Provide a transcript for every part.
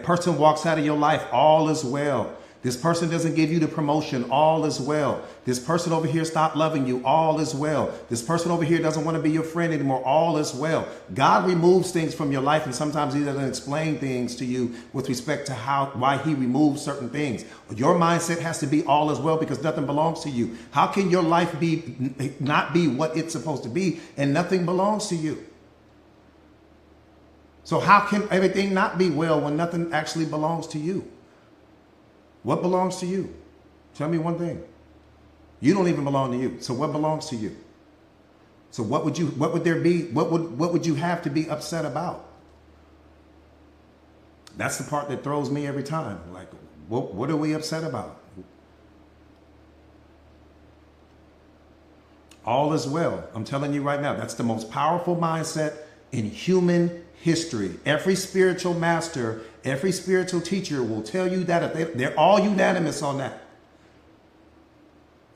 person walks out of your life, all is well. This person doesn't give you the promotion, all is well. This person over here stopped loving you, all is well. This person over here doesn't want to be your friend anymore, all is well. God removes things from your life, and sometimes he doesn't explain things to you with respect to why he removes certain things. Your mindset has to be all is well because nothing belongs to you. How can your life not be what it's supposed to be and nothing belongs to you? So how can everything not be well when nothing actually belongs to you? What belongs to you? Tell me one thing. You don't even belong to you. So what belongs to you? So what would you have to be upset about? That's the part that throws me every time. Like, what are we upset about? All is well. I'm telling you right now, that's the most powerful mindset in human history. Every spiritual master, every spiritual teacher will tell you that. If they're all unanimous on that.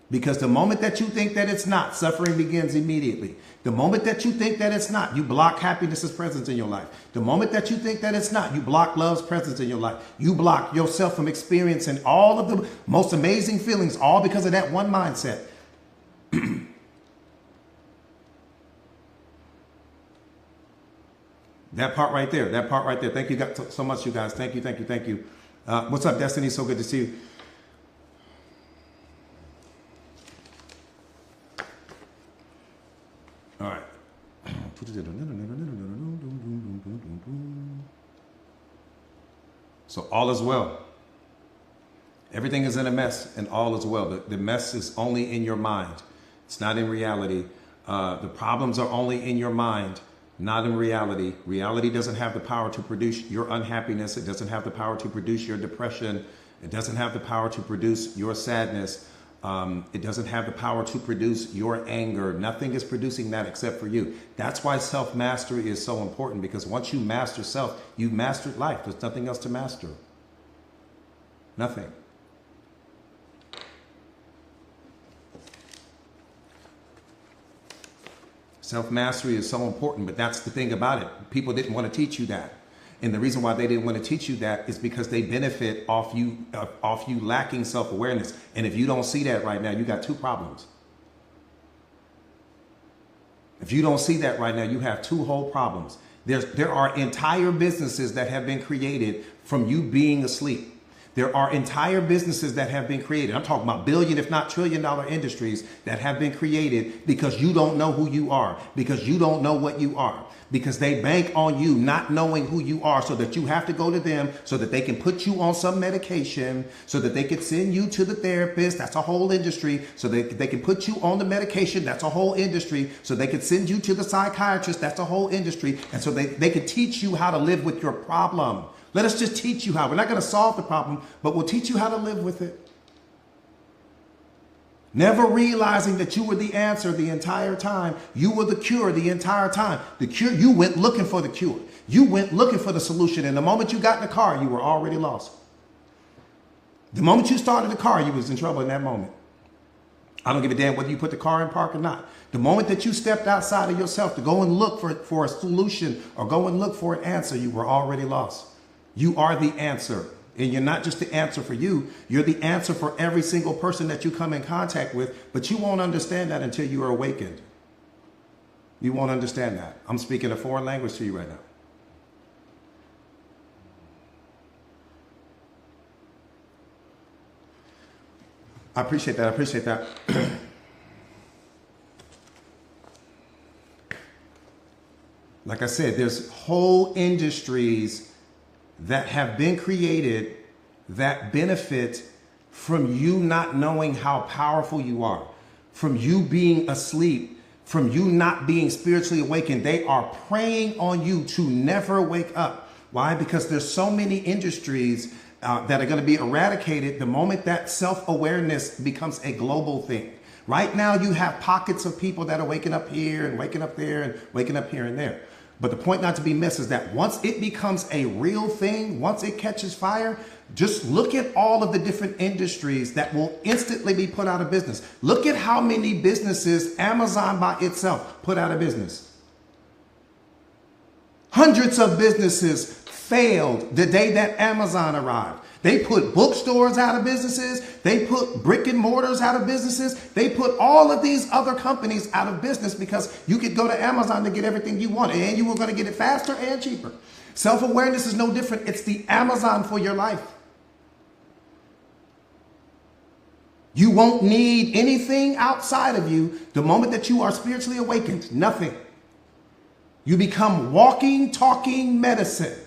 Because the moment that you think that it's not, suffering begins immediately. The moment that you think that it's not, you block happiness's presence in your life. The moment that you think that it's not, you block love's presence in your life. You block yourself from experiencing all of the most amazing feelings, all because of that one mindset. That part right there. Thank you so much, you guys. Thank you. What's up, Destiny? So good to see you. All right. So all is well. Everything is in a mess and all is well. The mess is only in your mind. It's not in reality. The problems are only in your mind. Not in reality. Reality doesn't have the power to produce your unhappiness. It doesn't have the power to produce your depression. It doesn't have the power to produce your sadness. It doesn't have the power to produce your anger. Nothing is producing that except for you. That's why self-mastery is so important, because once you master self, you've mastered life. There's nothing else to master. Nothing. Self-mastery is so important, but that's the thing about it. People didn't want to teach you that. And the reason why they didn't want to teach you that is because they benefit off you lacking self-awareness. And if you don't see that right now, you got two problems. If you don't see that right now, you have two whole problems. There are entire businesses that have been created from you being asleep. There are entire businesses that have been created. I'm talking about billion, if not $1 trillion industries that have been created because you don't know who you are, because you don't know what you are, because they bank on you not knowing who you are, so that you have to go to them so that they can put you on some medication, so that they can send you to the therapist. That's a whole industry. So they can put you on the medication. That's a whole industry. So they can send you to the psychiatrist. That's a whole industry. And so they can teach you how to live with your problem. Let us just teach you how. We're not going to solve the problem, but we'll teach you how to live with it. Never realizing that you were the answer the entire time. You were the cure the entire time. The cure, you went looking for the cure. You went looking for the solution. And the moment you got in the car, you were already lost. The moment you started the car, you was in trouble in that moment. I don't give a damn whether you put the car in park or not. The moment that you stepped outside of yourself to go and look for a solution or go and look for an answer, you were already lost. You are the answer. And you're not just the answer for you. You're the answer for every single person that you come in contact with. But you won't understand that until you are awakened. You won't understand that. I'm speaking a foreign language to you right now. I appreciate that. Like I said, there's whole industries that have been created that benefit from you not knowing how powerful you are, from you being asleep, from you not being spiritually awakened. They are preying on you to never wake up. Why? Because there's so many industries that are going to be eradicated the moment that self-awareness becomes a global thing. Right now, you have pockets of people that are waking up here and waking up there and waking up here and there. But the point not to be missed is that once it becomes a real thing, once it catches fire, just look at all of the different industries that will instantly be put out of business. Look at how many businesses Amazon by itself put out of business. Hundreds of businesses failed the day that Amazon arrived. They put bookstores out of businesses. They put brick and mortars out of businesses. They put all of these other companies out of business because you could go to Amazon to get everything you want, and you were going to get it faster and cheaper. Self-awareness is no different. It's the Amazon for your life. You won't need anything outside of you the moment that you are spiritually awakened. Nothing. You become walking, talking medicine.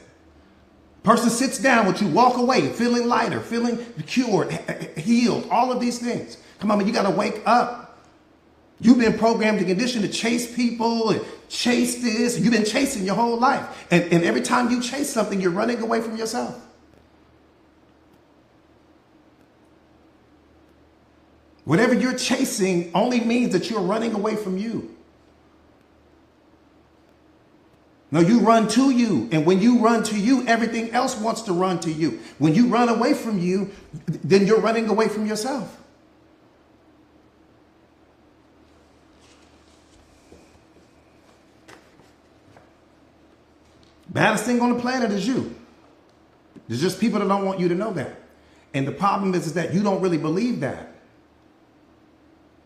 Person sits down with you, walk away, feeling lighter, feeling cured, healed, all of these things. Come on, man, you got to wake up. You've been programmed and conditioned to chase people and chase this. You've been chasing your whole life. And every time you chase something, you're running away from yourself. Whatever you're chasing only means that you're running away from you. No, you run to you. And when you run to you, everything else wants to run to you. When you run away from you, then you're running away from yourself. Baddest thing on the planet is you. There's just people that don't want you to know that. And the problem is that you don't really believe that.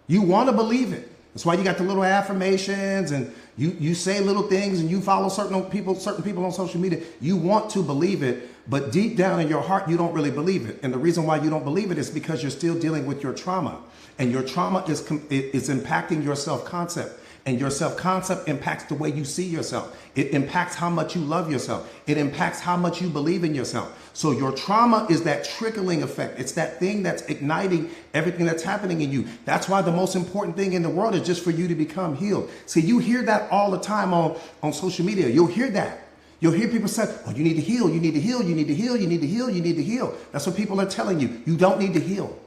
You want to believe it. That's why you got the little affirmations and you say little things and you follow certain people on social media. You want to believe it, but deep down in your heart, you don't really believe it. And the reason why you don't believe it is because you're still dealing with your trauma, and your trauma is impacting your self-concept. And your self-concept impacts the way you see yourself. It impacts how much you love yourself. It impacts how much you believe in yourself. So your trauma is that trickling effect. It's that thing that's igniting everything that's happening in you. That's why the most important thing in the world is just for you to become healed. See, you hear that all the time on social media. You'll hear that. You'll hear people say, oh, you need to heal, you need to heal, you need to heal, you need to heal, you need to heal. That's what people are telling you. You don't need to heal.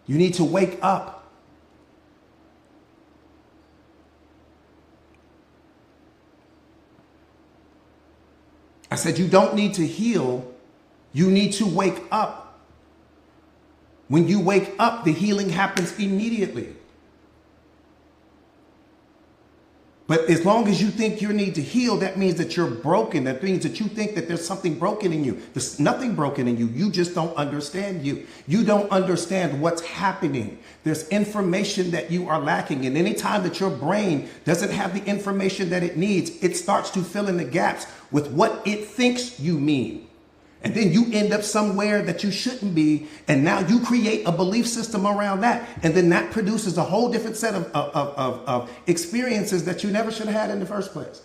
You need to wake up. I said, you don't need to heal. You need to wake up. When you wake up, the healing happens immediately. But as long as you think you need to heal, that means that you're broken. That means that you think that there's something broken in you. There's nothing broken in you. You just don't understand you. You don't understand what's happening. There's information that you are lacking. And anytime that your brain doesn't have the information that it needs, it starts to fill in the gaps with what it thinks you mean. And then you end up somewhere that you shouldn't be. And now you create a belief system around that. And then that produces a whole different set of experiences that you never should have had in the first place.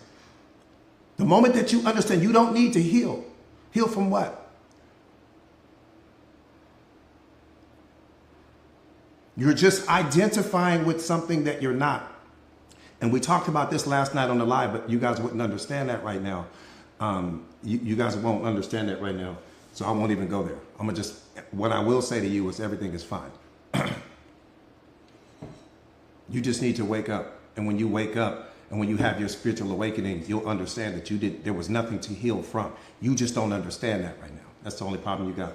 The moment that you understand you don't need to heal. Heal from what? You're just identifying with something that you're not. And we talked about this last night on the live, but you guys wouldn't understand that right now. You guys won't understand that right now, so I won't even go there. What I will say to you is everything is fine. You just need to wake up. And when you wake up and when you have your spiritual awakening, you'll understand that there was nothing to heal from. You just don't understand that right now. That's the only problem you got.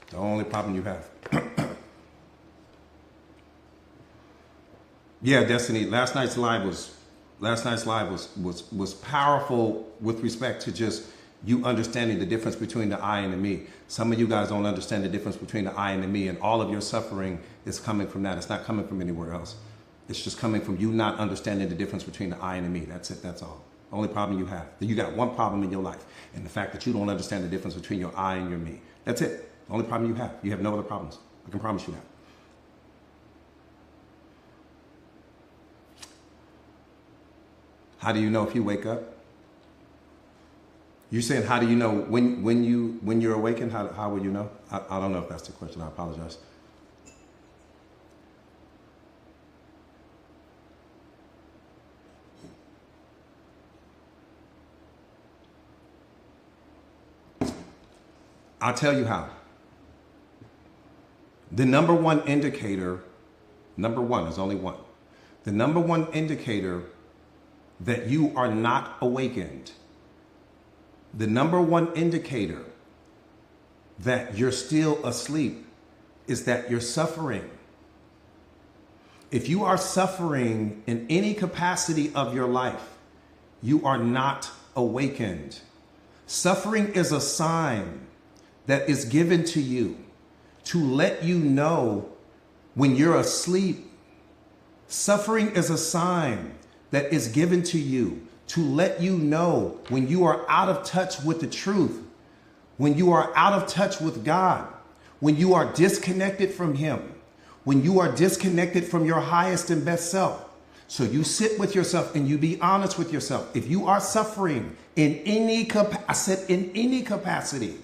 The only problem you have. Yeah, Destiny. Last night's live was powerful with respect to just you understanding the difference between the I and the me. Some of you guys don't understand the difference between the I and the me, and all of your suffering is coming from that. It's not coming from anywhere else. It's just coming from you not understanding the difference between the I and the me. That's it. That's all. The only problem you have. You got one problem in your life, and the fact that you don't understand the difference between your I and your me. That's it. The only problem you have. You have no other problems. I can promise you that. How do you know if you wake up? You saying, how do you know when you're awakened? How will you know? I don't know if that's the question. I apologize. I'll tell you how. The number one indicator, there's only one. The number one indicator that you are not awakened, the number one indicator that you're still asleep is that you're suffering. If you are suffering in any capacity of your life, you are not awakened. Suffering is a sign that is given to you to let you know when you're asleep. Suffering is a sign that is given to you to let you know when you are out of touch with the truth, when you are out of touch with God, when you are disconnected from Him, when you are disconnected from your highest and best self. So you sit with yourself and you be honest with yourself. If you are suffering in any capacity,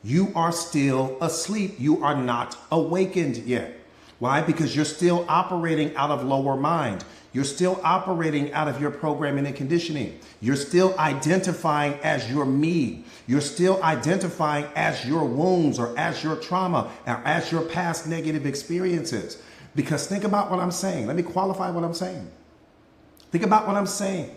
you are still asleep. You are not awakened yet. Why? Because you're still operating out of lower mind. You're still operating out of your programming and conditioning. You're still identifying as your me. You're still identifying as your wounds or as your trauma or as your past negative experiences. Because think about what I'm saying. Let me qualify what I'm saying. Think about what I'm saying.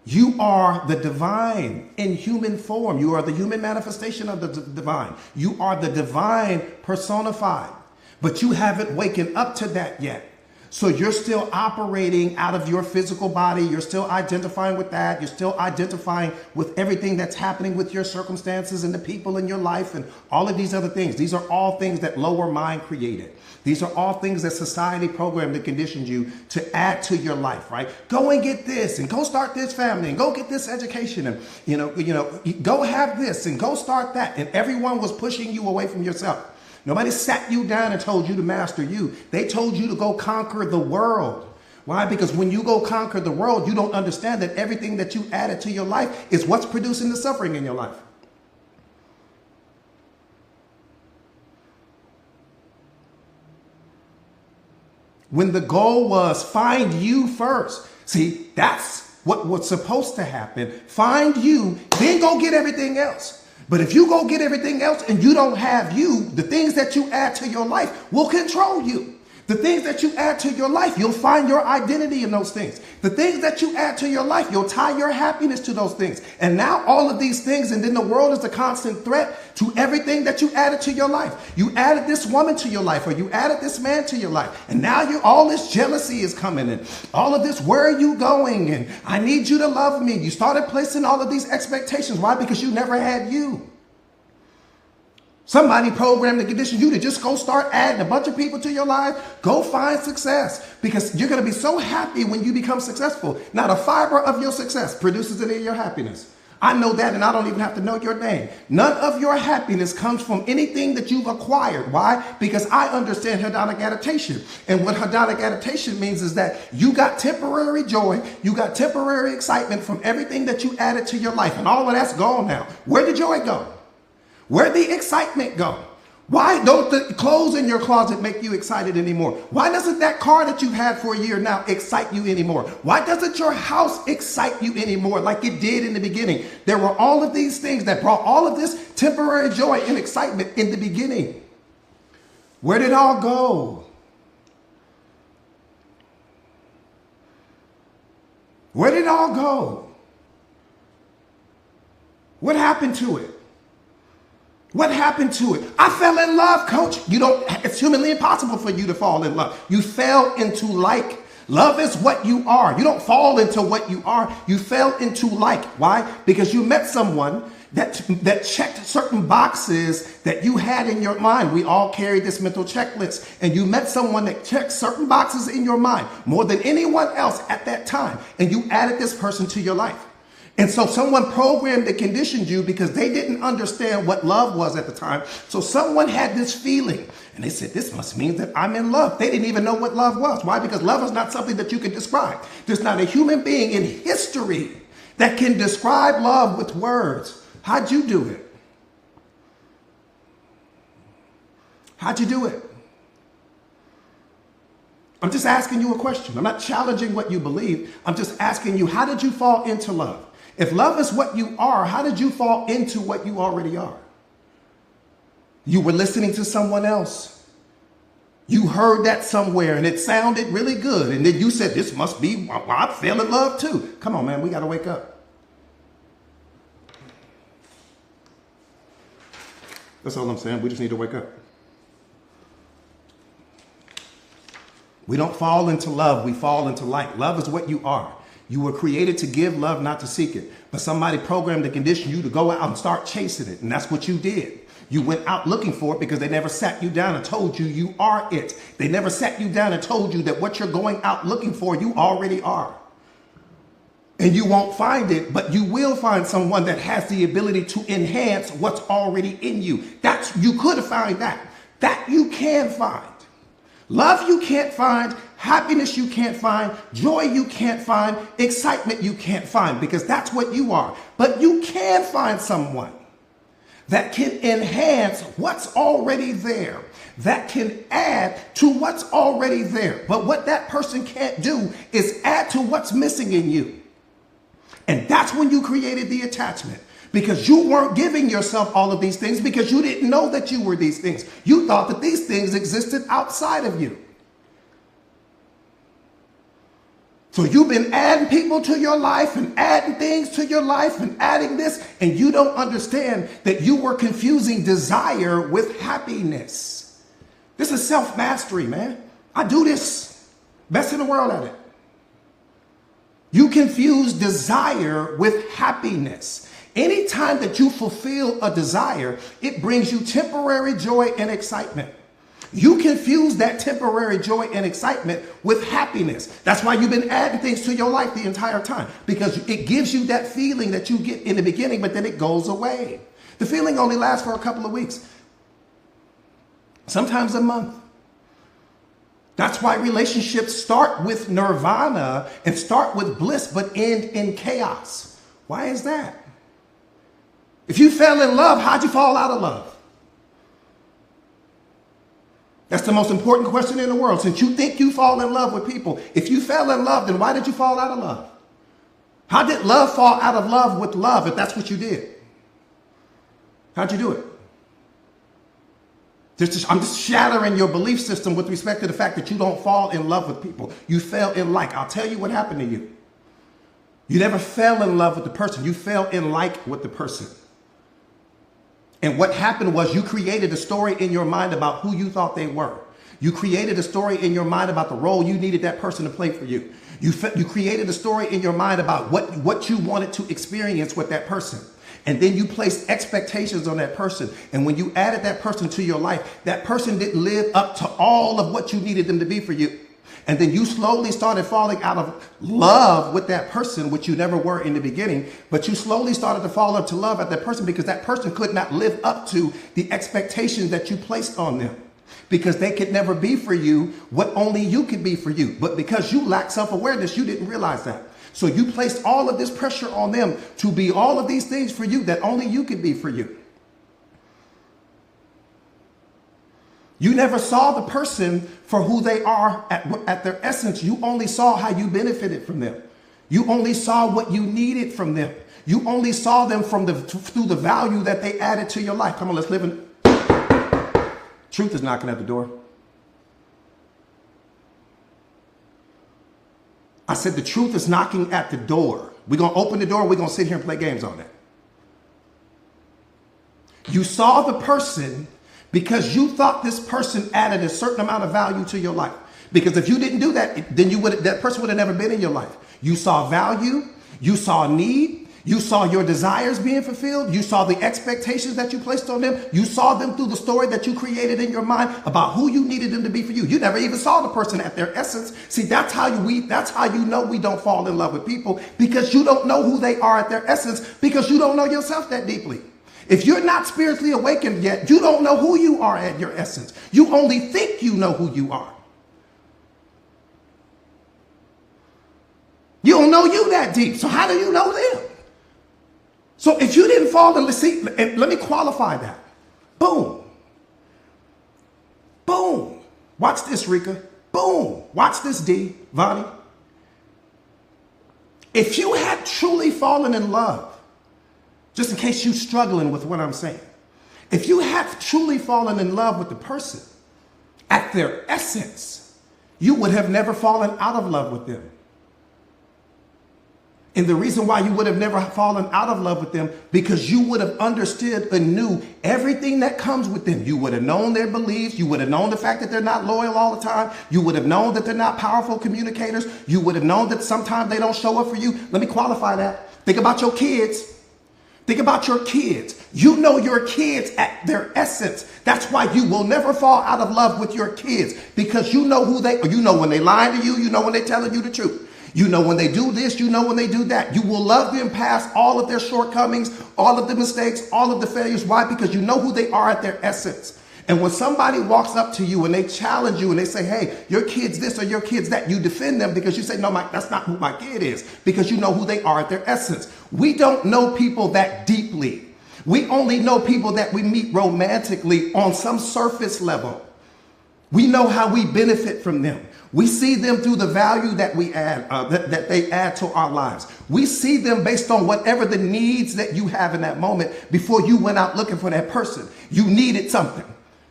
You are the divine in human form. You are the human manifestation of the divine. You are the divine personified, but you haven't waken up to that yet. So you're still operating out of your physical body. You're still identifying with that. You're still identifying with everything that's happening with your circumstances and the people in your life and all of these other things. These are all things that lower mind created. These are all things that society programmed and conditioned you to add to your life, right? Go and get this and go start this family and go get this education and, go have this and go start that. And everyone was pushing you away from yourself. Nobody sat you down and told you to master you. They told you to go conquer the world. Why? Because when you go conquer the world, you don't understand that everything that you added to your life is what's producing the suffering in your life. When the goal was find you first. See, that's what was supposed to happen. Find you, then go get everything else. But if you go get everything else and you don't have you, the things that you add to your life will control you. The things that you add to your life, you'll find your identity in those things. The things that you add to your life, you'll tie your happiness to those things. And now all of these things, and then the world is a constant threat to everything that you added to your life. You added this woman to your life, or you added this man to your life. And now all this jealousy is coming in. All of this, where are you going? And I need you to love me. You started placing all of these expectations. Why? Because you never had you. Somebody programmed and conditioned you to just go start adding a bunch of people to your life. Go find success, because you're going to be so happy when you become successful. Now, the fiber of your success produces any of your happiness. I know that, and I don't even have to know your name. None of your happiness comes from anything that you've acquired. Why? Because I understand hedonic adaptation. And what hedonic adaptation means is that you got temporary joy, you got temporary excitement from everything that you added to your life. And all of that's gone now. Where did joy go? Where'd the excitement go? Why don't the clothes in your closet make you excited anymore? Why doesn't that car that you've had for a year now excite you anymore? Why doesn't your house excite you anymore like it did in the beginning? There were all of these things that brought all of this temporary joy and excitement in the beginning. Where did it all go? Where did it all go? What happened to it? What happened to it? I fell in love, coach. It's humanly impossible for you to fall in love. You fell into like. Love is what you are. You don't fall into what you are. You fell into like. Why? Because you met someone that checked certain boxes that you had in your mind. We all carry this mental checklist. And you met someone that checked certain boxes in your mind more than anyone else at that time. And you added this person to your life. And so someone programmed and conditioned you because they didn't understand what love was at the time. So someone had this feeling and they said, this must mean that I'm in love. They didn't even know what love was. Why? Because love is not something that you can describe. There's not a human being in history that can describe love with words. How'd you do it? How'd you do it? I'm just asking you a question. I'm not challenging what you believe. I'm just asking you, how did you fall into love? If love is what you are, how did you fall into what you already are? You were listening to someone else. You heard that somewhere and it sounded really good. And then you said, this must be why I fell in love too. Come on, man, we got to wake up. That's all I'm saying. We just need to wake up. We don't fall into love. We fall into light. Love is what you are. You were created to give love, not to seek it. But somebody programmed to condition you to go out and start chasing it. And that's what you did. You went out looking for it because they never sat you down and told you you are it. They never sat you down and told you that what you're going out looking for, you already are. And you won't find it, but you will find someone that has the ability to enhance what's already in you. You could find that. That you can find. Love you can't find, happiness you can't find, joy you can't find, excitement you can't find, because that's what you are. But you can find someone that can enhance what's already there, that can add to what's already there. But what that person can't do is add to what's missing in you. And that's when you created the attachment. Because you weren't giving yourself all of these things because you didn't know that you were these things. You thought that these things existed outside of you. So you've been adding people to your life and adding things to your life and adding this, and you don't understand that you were confusing desire with happiness. This is self-mastery, man. I do this. Best in the world at it. You confuse desire with happiness. Anytime that you fulfill a desire, it brings you temporary joy and excitement. You confuse that temporary joy and excitement with happiness. That's why you've been adding things to your life the entire time, because it gives you that feeling that you get in the beginning, but then it goes away. The feeling only lasts for a couple of weeks, sometimes a month. That's why relationships start with nirvana and start with bliss, but end in chaos. Why is that? If you fell in love, how'd you fall out of love? That's the most important question in the world. Since you think you fall in love with people, if you fell in love, then why did you fall out of love? How did love fall out of love with love if that's what you did? How'd you do it? I'm just shattering your belief system with respect to the fact that you don't fall in love with people. You fell in like. I'll tell you what happened to you. You never fell in love with the person. You fell in like with the person. And what happened was you created a story in your mind about who you thought they were. You created a story in your mind about the role you needed that person to play for you. You created a story in your mind about what you wanted to experience with that person. And then you placed expectations on that person. And when you added that person to your life, that person didn't live up to all of what you needed them to be for you. And then you slowly started falling out of love with that person, which you never were in the beginning. But you slowly started to fall into love at that person because that person could not live up to the expectations that you placed on them. Because they could never be for you what only you could be for you. But because you lack self-awareness, you didn't realize that. So you placed all of this pressure on them to be all of these things for you that only you could be for you. You never saw the person for who they are at their essence. You only saw how you benefited from them. You only saw what you needed from them. You only saw them through the value that they added to your life. Come on, let's live in. Truth is knocking at the door. I said the truth is knocking at the door. We're going to open the door. We're going to sit here and play games on that. You saw the person because you thought this person added a certain amount of value to your life. Because if you didn't do that, then that person would have never been in your life. You saw value. You saw need. You saw your desires being fulfilled. You saw the expectations that you placed on them. You saw them through the story that you created in your mind about who you needed them to be for you. You never even saw the person at their essence. See, that's how you know we don't fall in love with people, because you don't know who they are at their essence, because you don't know yourself that deeply. If you're not spiritually awakened yet, you don't know who you are at your essence. You only think you know who you are. You don't know you that deep. So how do you know them? So if you didn't fall in, and let me qualify that. Boom. Boom. Watch this, Rika. Boom. Watch this, D. Vonnie. If you had truly fallen in love, just in case you're struggling with what I'm saying, if you have truly fallen in love with the person at their essence, you would have never fallen out of love with them. And the reason why you would have never fallen out of love with them, because you would have understood and knew everything that comes with them. You would have known their beliefs. You would have known the fact that they're not loyal all the time. You would have known that they're not powerful communicators. You would have known that sometimes they don't show up for you. Let me qualify that. Think about your kids. Think about your kids. You know your kids at their essence. That's why you will never fall out of love with your kids, because you know who they are. You know when they lie to you. You know when they're telling you the truth. You know when they do this, you know when they do that. You will love them past all of their shortcomings, all of the mistakes, all of the failures. Why? Because you know who they are at their essence. And when somebody walks up to you and they challenge you and they say, hey, your kid's this or your kid's that, you defend them because you say, no, that's not who my kid is, because you know who they are at their essence. We don't know people that deeply. We only know people that we meet romantically on some surface level. We know how we benefit from them. We see them through the value that we add, that they add to our lives. We see them based on whatever the needs that you have in that moment. Before you went out looking for that person, you needed something.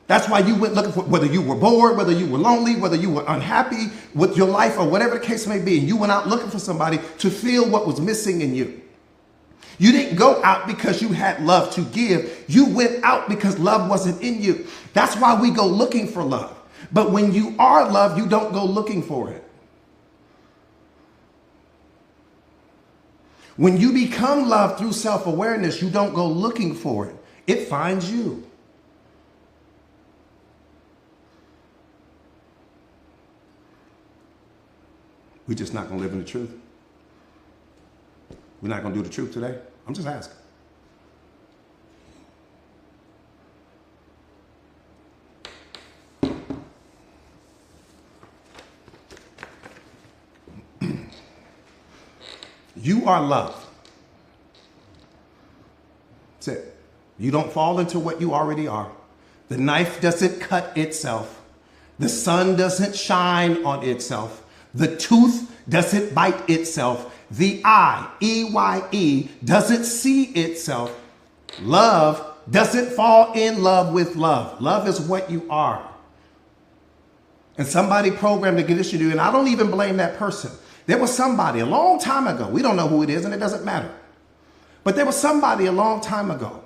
That's why you went looking for, whether you were bored, whether you were lonely, whether you were unhappy with your life or whatever the case may be. You went out looking for somebody to feel what was missing in you. You didn't go out because you had love to give. You went out because love wasn't in you. That's why we go looking for love. But when you are loved, you don't go looking for it. When you become loved through self-awareness, you don't go looking for it. It finds you. We're just not going to live in the truth. We're not going to do the truth today. I'm just asking. You are loved. That's it. You don't fall into what you already are. The knife doesn't cut itself. The sun doesn't shine on itself. The tooth doesn't bite itself. The eye, E-Y-E, doesn't see itself. Love doesn't fall in love with love. Love is what you are. And somebody programmed to condition you, and I don't even blame that person. There was somebody a long time ago. We don't know who it is, and it doesn't matter. But there was somebody a long time ago,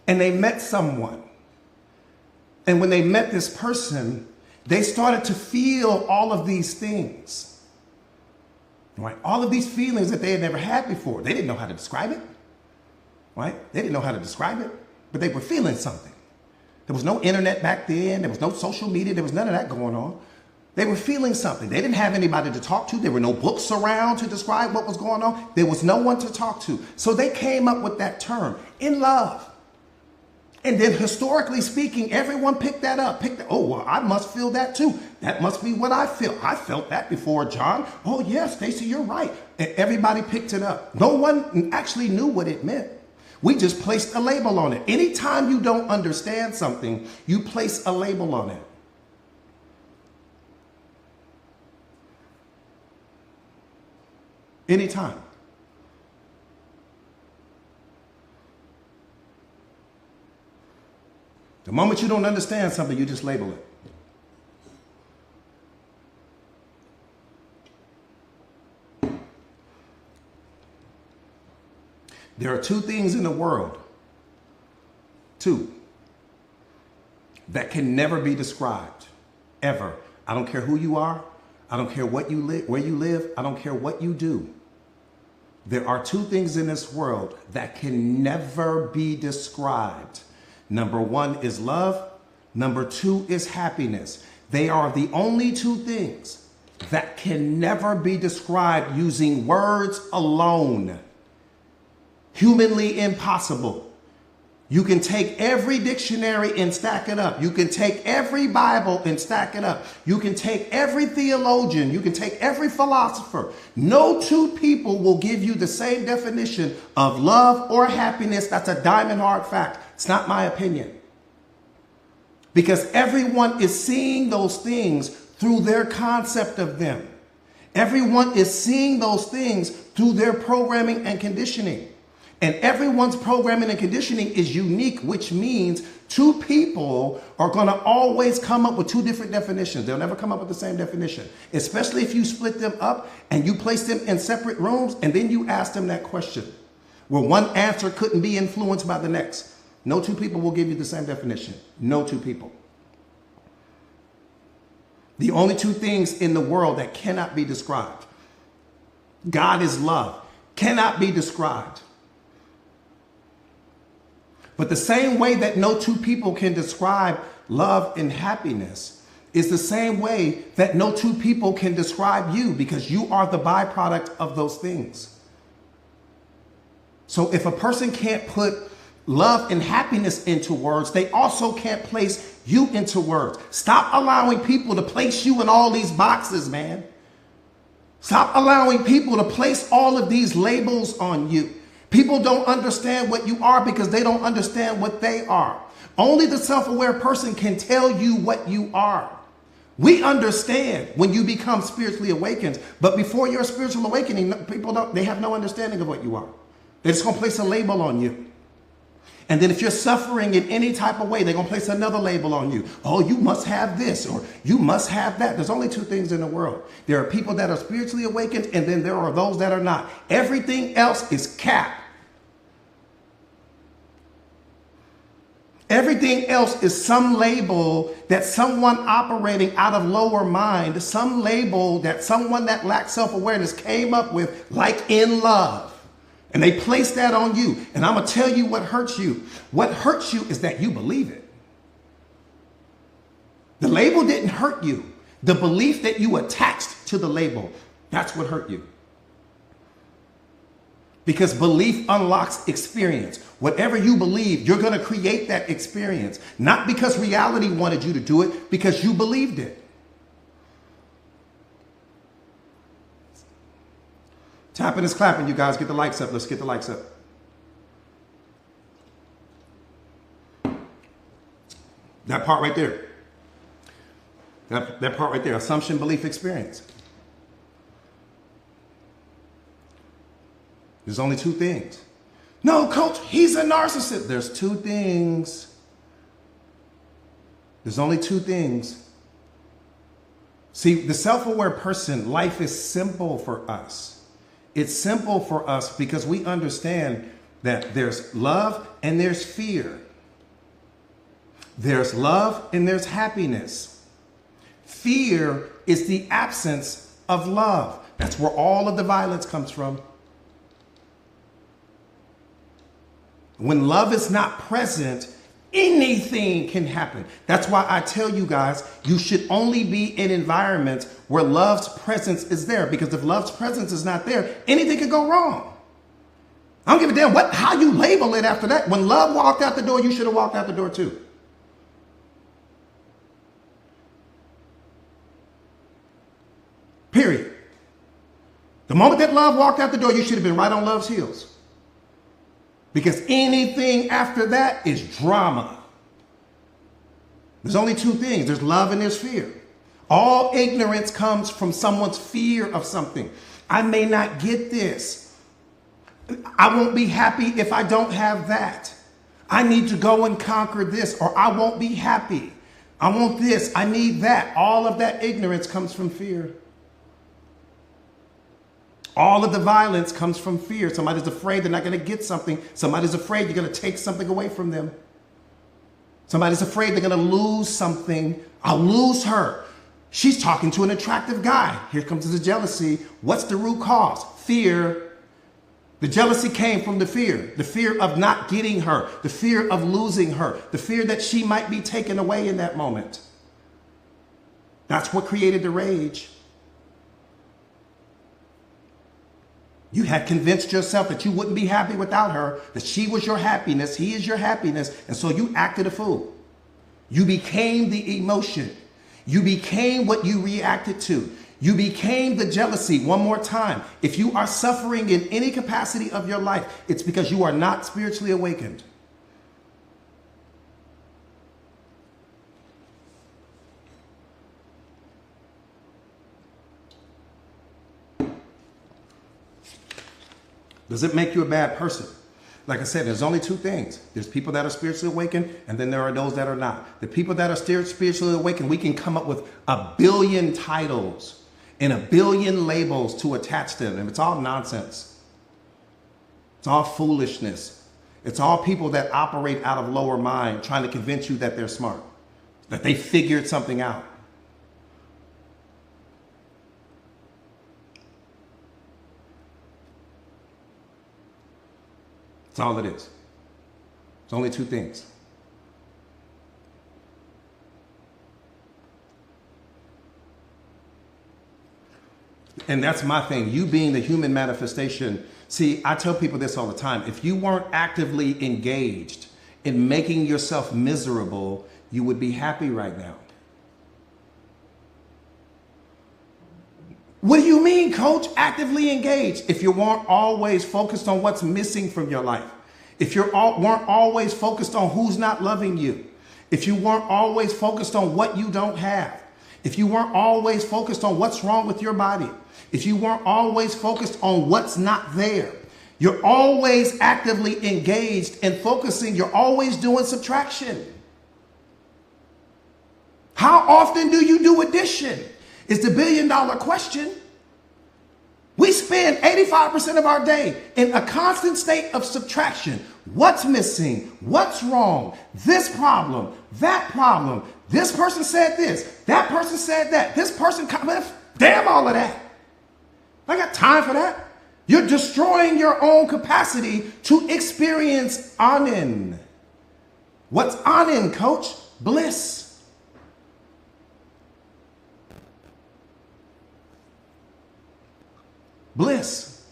and they met someone. And when they met this person, they started to feel all of these things, right? All of these feelings that they had never had before. They didn't know how to describe it, right? They didn't know how to describe it, but they were feeling something. There was no internet back then. There was no social media. There was none of that going on. They were feeling something. They didn't have anybody to talk to. There were no books around to describe what was going on. There was no one to talk to. So they came up with that term, in love. And then historically speaking, everyone picked that up. Oh, well, I must feel that too. That must be what I feel. I felt that before, John. Oh, yes, Stacey, you're right. And everybody picked it up. No one actually knew what it meant. We just placed a label on it. Anytime you don't understand something, you place a label on it. Anytime. The moment you don't understand something, you just label it. There are two things in the world, that can never be described, ever. I don't care who you are. I don't care what you live, where you live. I don't care what you do. There are two things in this world that can never be described. Number one is love. Number two is happiness. They are the only two things that can never be described using words alone. Humanly impossible. You can take every dictionary and stack it up. You can take every Bible and stack it up. You can take every theologian. You can take every philosopher. No two people will give you the same definition of love or happiness. That's a diamond hard fact. It's not my opinion. Because everyone is seeing those things through their concept of them. Everyone is seeing those things through their programming and conditioning. And everyone's programming and conditioning is unique, which means two people are going to always come up with two different definitions. They'll never come up with the same definition, especially if you split them up and you place them in separate rooms and then you ask them that question where one answer couldn't be influenced by the next. No two people will give you the same definition. No two people. The only two things in the world that cannot be described. God is love. Cannot be described. But the same way that no two people can describe love and happiness is the same way that no two people can describe you, because you are the byproduct of those things. So if a person can't put love and happiness into words, they also can't place you into words. Stop allowing people to place you in all these boxes, man. Stop allowing people to place all of these labels on you. People don't understand what you are because they don't understand what they are. Only the self-aware person can tell you what you are. We understand when you become spiritually awakened, but before your spiritual awakening, they have no understanding of what you are. They're just going to place a label on you. And then if you're suffering in any type of way, they're going to place another label on you. Oh, you must have this, or you must have that. There's only two things in the world. There are people that are spiritually awakened, and then there are those that are not. Everything else is cap. Everything else is some label that someone operating out of lower mind, some label that someone that lacks self-awareness came up with, like in love. And they place that on you. And I'm going to tell you what hurts you. What hurts you is that you believe it. The label didn't hurt you. The belief that you attached to the label, that's what hurt you. Because belief unlocks experience. Whatever you believe, you're going to create that experience. Not because reality wanted you to do it, because you believed it. Tapping is clapping, you guys. Get the likes up. Let's get the likes up. That part right there. That part right there. Assumption, belief, experience. There's only two things. No, coach, he's a narcissist. There's two things. There's only two things. See, the self-aware person, life is simple for us. It's simple for us because we understand that there's love and there's fear. There's love and there's happiness. Fear is the absence of love. That's where all of the violence comes from. When love is not present, anything can happen. That's why I tell you guys, you should only be in environments where love's presence is there. Because if love's presence is not there, anything could go wrong. I don't give a damn how you label it after that. When love walked out the door, you should have walked out the door too. Period. The moment that love walked out the door, you should have been right on love's heels. Because anything after that is drama. There's only two things. There's love and there's fear. All ignorance comes from someone's fear of something. I may not get this. I won't be happy if I don't have that. I need to go and conquer this, or I won't be happy. I want this. I need that. All of that ignorance comes from fear. All of the violence comes from fear. Somebody's afraid they're not going to get something. Somebody's afraid you're going to take something away from them. Somebody's afraid they're going to lose something. I'll lose her. She's talking to an attractive guy. Here comes the jealousy. What's the root cause? Fear. The jealousy came from the fear of not getting her, the fear of losing her, the fear that she might be taken away in that moment. That's what created the rage. You had convinced yourself that you wouldn't be happy without her, that she was your happiness, he is your happiness, and so you acted a fool. You became the emotion. You became what you reacted to. You became the jealousy. One more time. If you are suffering in any capacity of your life, it's because you are not spiritually awakened. Does it make you a bad person? Like I said, there's only two things. There's people that are spiritually awakened, and then there are those that are not. The people that are still spiritually awakened, we can come up with a billion titles and a billion labels to attach to them. And it's all nonsense. It's all foolishness. It's all people that operate out of lower mind trying to convince you that they're smart, that they figured something out. That's all it is. It's only two things. And that's my thing. You being the human manifestation. See, I tell people this all the time. If you weren't actively engaged in making yourself miserable, you would be happy right now. What do you mean, coach? Actively engaged. If you weren't always focused on what's missing from your life, if you weren't always focused on who's not loving you, if you weren't always focused on what you don't have, if you weren't always focused on what's wrong with your body, if you weren't always focused on what's not there, you're always actively engaged and focusing, you're always doing subtraction. How often do you do addition? Is the $1 billion question. We spend 85% of our day in a constant state of subtraction. What's missing? What's wrong? This problem, that problem. This person said this. That person said that. This person commented. Damn all of that. I got time for that. You're destroying your own capacity to experience Anin. What's Anin, coach? Bliss. Bliss.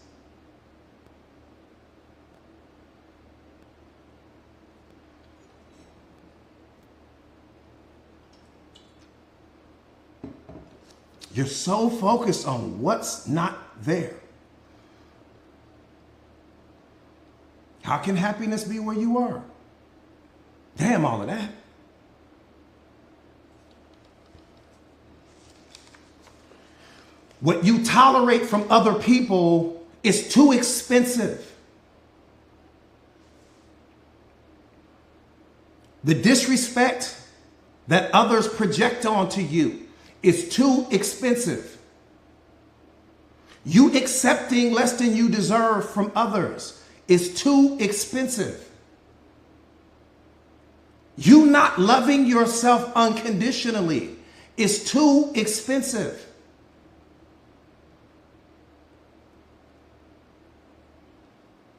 You're so focused on what's not there. How can happiness be where you are? Damn all of that. What you tolerate from other people is too expensive. The disrespect that others project onto you is too expensive. You accepting less than you deserve from others is too expensive. You not loving yourself unconditionally is too expensive.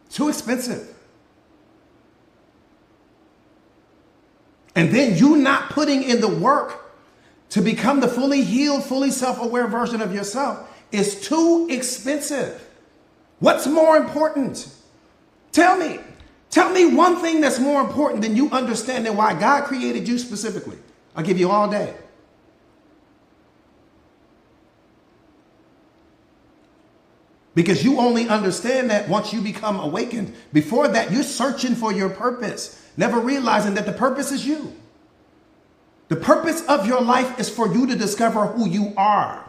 Too expensive. And then you not putting in the work to become the fully healed, fully self-aware version of yourself is too expensive. What's more important? Tell me. Tell me one thing that's more important than you understanding why God created you specifically. I'll give you all day. Because you only understand that once you become awakened. Before that, you're searching for your purpose, never realizing that the purpose is you. The purpose of your life is for you to discover who you are.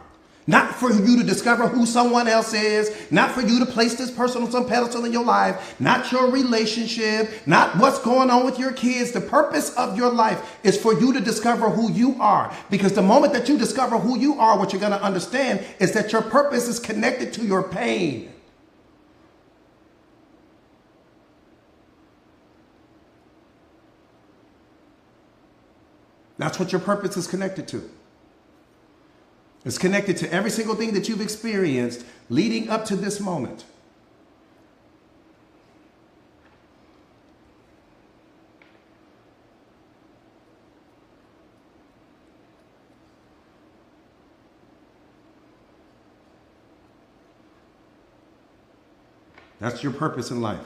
Not for you to discover who someone else is. Not for you to place this person on some pedestal in your life. Not your relationship. Not what's going on with your kids. The purpose of your life is for you to discover who you are. Because the moment that you discover who you are, what you're going to understand is that your purpose is connected to your pain. That's what your purpose is connected to. It's connected to every single thing that you've experienced leading up to this moment. That's your purpose in life.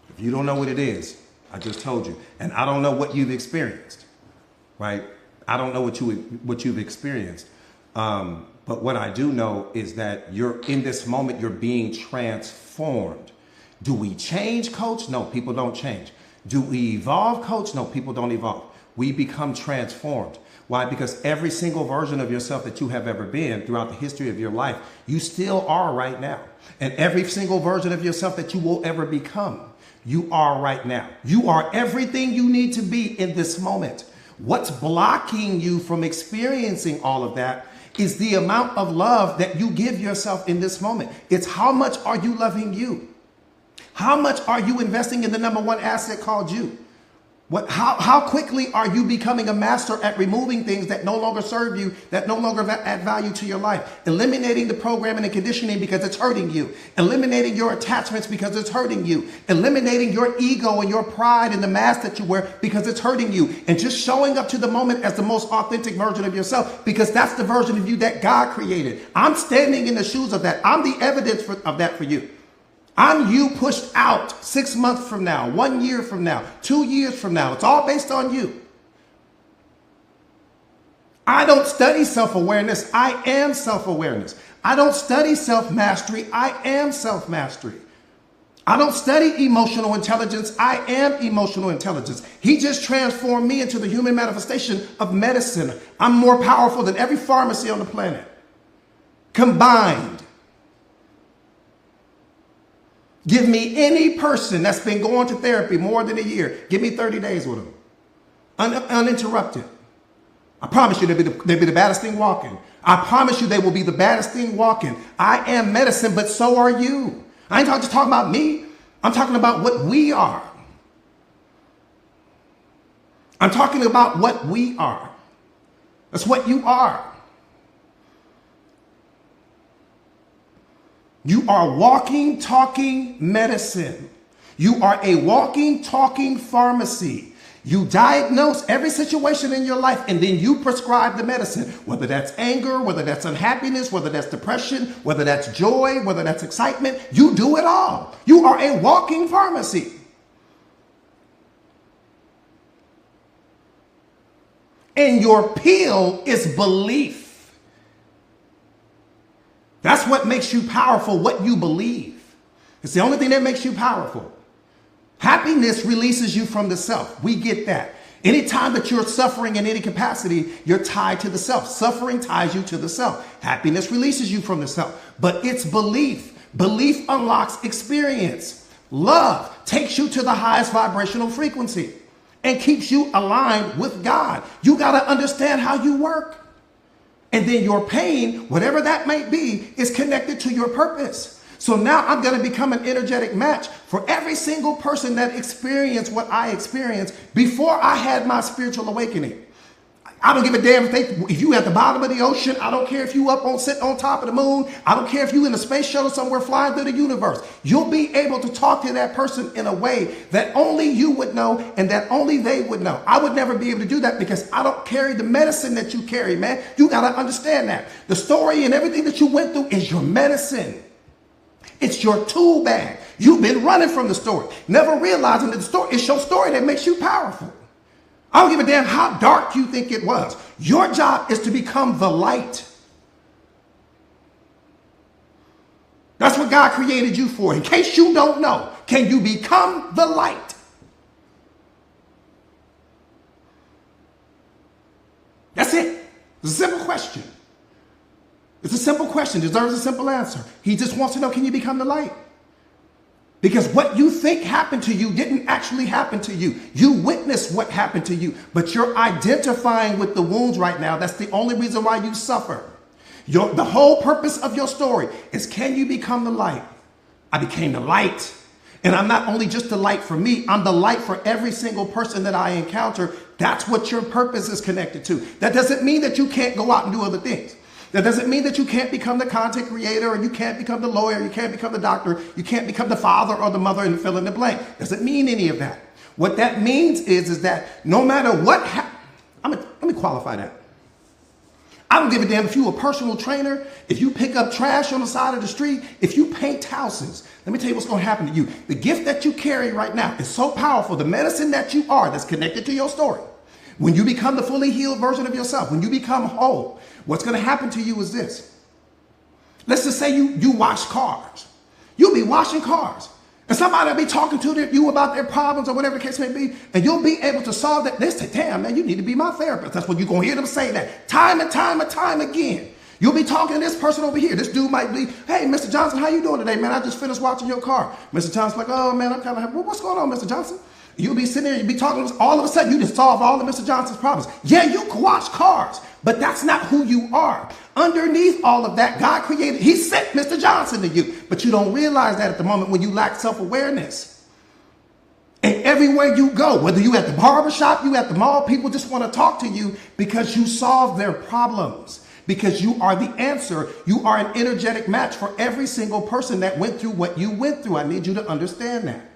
If you don't know what it is, I just told you. And I don't know what you've experienced. Right? I don't know what you've experienced. But what I do know is that you're in this moment, you're being transformed. Do we change, coach? No, people don't change. Do we evolve, coach? No, people don't evolve. we become transformed. Why? Because every single version of yourself that you have ever been throughout the history of your life, you still are right now. And every single version of yourself that you will ever become, you are right now. You are everything you need to be in this moment. What's blocking you from experiencing all of that is the amount of love that you give yourself in this moment. It's how much are you loving you? How much are you investing in the number one asset called you? How quickly are you becoming a master at removing things that no longer serve you, that no longer add value to your life? Eliminating the programming and conditioning because it's hurting you. Eliminating your attachments because it's hurting you. Eliminating your ego and your pride and the mask that you wear because it's hurting you. And just showing up to the moment as the most authentic version of yourself because that's the version of you that God created. I'm standing in the shoes of that. I'm the evidence of that for you. I'm you pushed out 6 months from now, 1 year from now, 2 years from now. It's all based on you. I don't study self-awareness. I am self-awareness. I don't study self-mastery. I am self-mastery. I don't study emotional intelligence. I am emotional intelligence. He just transformed me into the human manifestation of medicine. I'm more powerful than every pharmacy on the planet combined. Give me any person that's been going to therapy more than a year. Give me 30 days with them. Uninterrupted. I promise you they'll be the baddest thing walking. I promise you they will be the baddest thing walking. I am medicine, but so are you. I ain't just talking about me. I'm talking about what we are. I'm talking about what we are. That's what you are. You are walking, talking medicine. You are a walking, talking pharmacy. You diagnose every situation in your life and then you prescribe the medicine, whether that's anger, whether that's unhappiness, whether that's depression, whether that's joy, whether that's excitement. You do it all. You are a walking pharmacy. And your pill is belief. That's what makes you powerful, what you believe. It's the only thing that makes you powerful. Happiness releases you from the self. We get that. Anytime that you're suffering in any capacity, you're tied to the self. Suffering ties you to the self. Happiness releases you from the self. But it's belief. Belief unlocks experience. Love takes you to the highest vibrational frequency and keeps you aligned with God. You got to understand how you work. And then your pain, whatever that might be, is connected to your purpose. So now I'm going to become an energetic match for every single person that experienced what I experienced before I had my spiritual awakening. I don't give a damn if you at the bottom of the ocean. I don't care if you sitting on top of the moon. I don't care if you in a space shuttle somewhere flying through the universe. You'll be able to talk to that person in a way that only you would know and that only they would know. I would never be able to do that because I don't carry the medicine that you carry, man. You got to understand that. The story and everything that you went through is your medicine. It's your tool bag. You've been running from the story, never realizing that the story is your story that makes you powerful. I don't give a damn how dark you think it was. Your job is to become the light. That's what God created you for. In case you don't know, can you become the light? That's it. It's a simple question. It's a simple question. Deserves a simple answer. He just wants to know, can you become the light? Because what you think happened to you didn't actually happen to you. You witnessed what happened to you, but you're identifying with the wounds right now. That's the only reason why you suffer. The whole purpose of your story is, can you become the light? I became the light. And I'm not only just the light for me, I'm the light for every single person that I encounter. That's what your purpose is connected to. That doesn't mean that you can't go out and do other things. That doesn't mean that you can't become the content creator, or you can't become the lawyer, you can't become the doctor, you can't become the father or the mother and fill in the blank. Doesn't mean any of that. What that means is that no matter what let me qualify that. I don't give a damn if you're a personal trainer, if you pick up trash on the side of the street, if you paint houses. Let me tell you what's going to happen to you. The gift that you carry right now is so powerful. The medicine that you are that's connected to your story. When you become the fully healed version of yourself, when you become whole, what's going to happen to you is this. Let's just say you wash cars. You'll be washing cars. And somebody will be talking to you about their problems or whatever the case may be, and you'll be able to solve that. They say, damn, man, you need to be my therapist. That's what you're going to hear them say that time and time and time again. You'll be talking to this person over here. This dude might be, hey, Mr. Johnson, how you doing today, man? I just finished watching your car. Mr. Johnson's like, oh, man, I'm kind of happy. Well, what's going on, Mr. Johnson? You'll be sitting there, you'll be talking, all of a sudden, you just solve all of Mr. Johnson's problems. Yeah, you can watch cars, but that's not who you are. Underneath all of that, God created, he sent Mr. Johnson to you, but you don't realize that at the moment when you lack self-awareness. And everywhere you go, whether you at the barbershop, you at the mall, people just want to talk to you because you solve their problems. Because you are the answer. You are an energetic match for every single person that went through what you went through. I need you to understand that.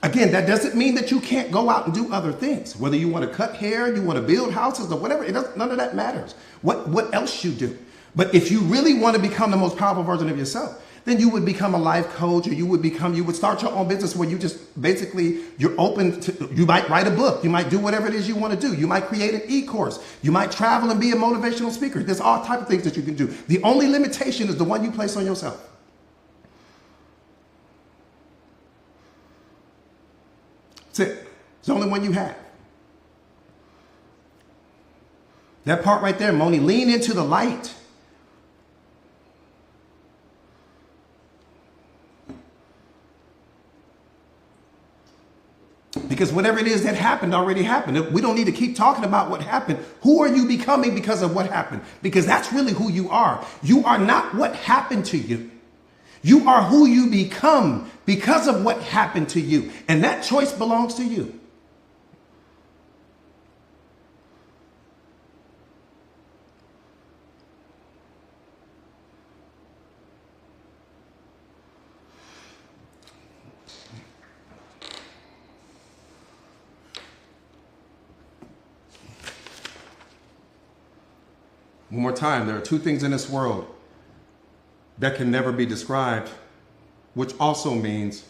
Again, that doesn't mean that you can't go out and do other things. Whether you want to cut hair, you want to build houses or whatever, none of that matters. What else you do. But if you really want to become the most powerful version of yourself, then you would become a life coach, or you would start your own business where you just basically, you're open to, you might write a book, you might do whatever it is you want to do. You might create an e-course, you might travel and be a motivational speaker. There's all types of things that you can do. The only limitation is the one you place on yourself. That's it. It's the only one you have. That part right there, Moni, lean into the light. Because whatever it is that happened already happened. We don't need to keep talking about what happened. Who are you becoming because of what happened? Because that's really who you are. You are not what happened to you. You are who you become because of what happened to you. And that choice belongs to you. One more time, there are two things in this world that can never be described, which also means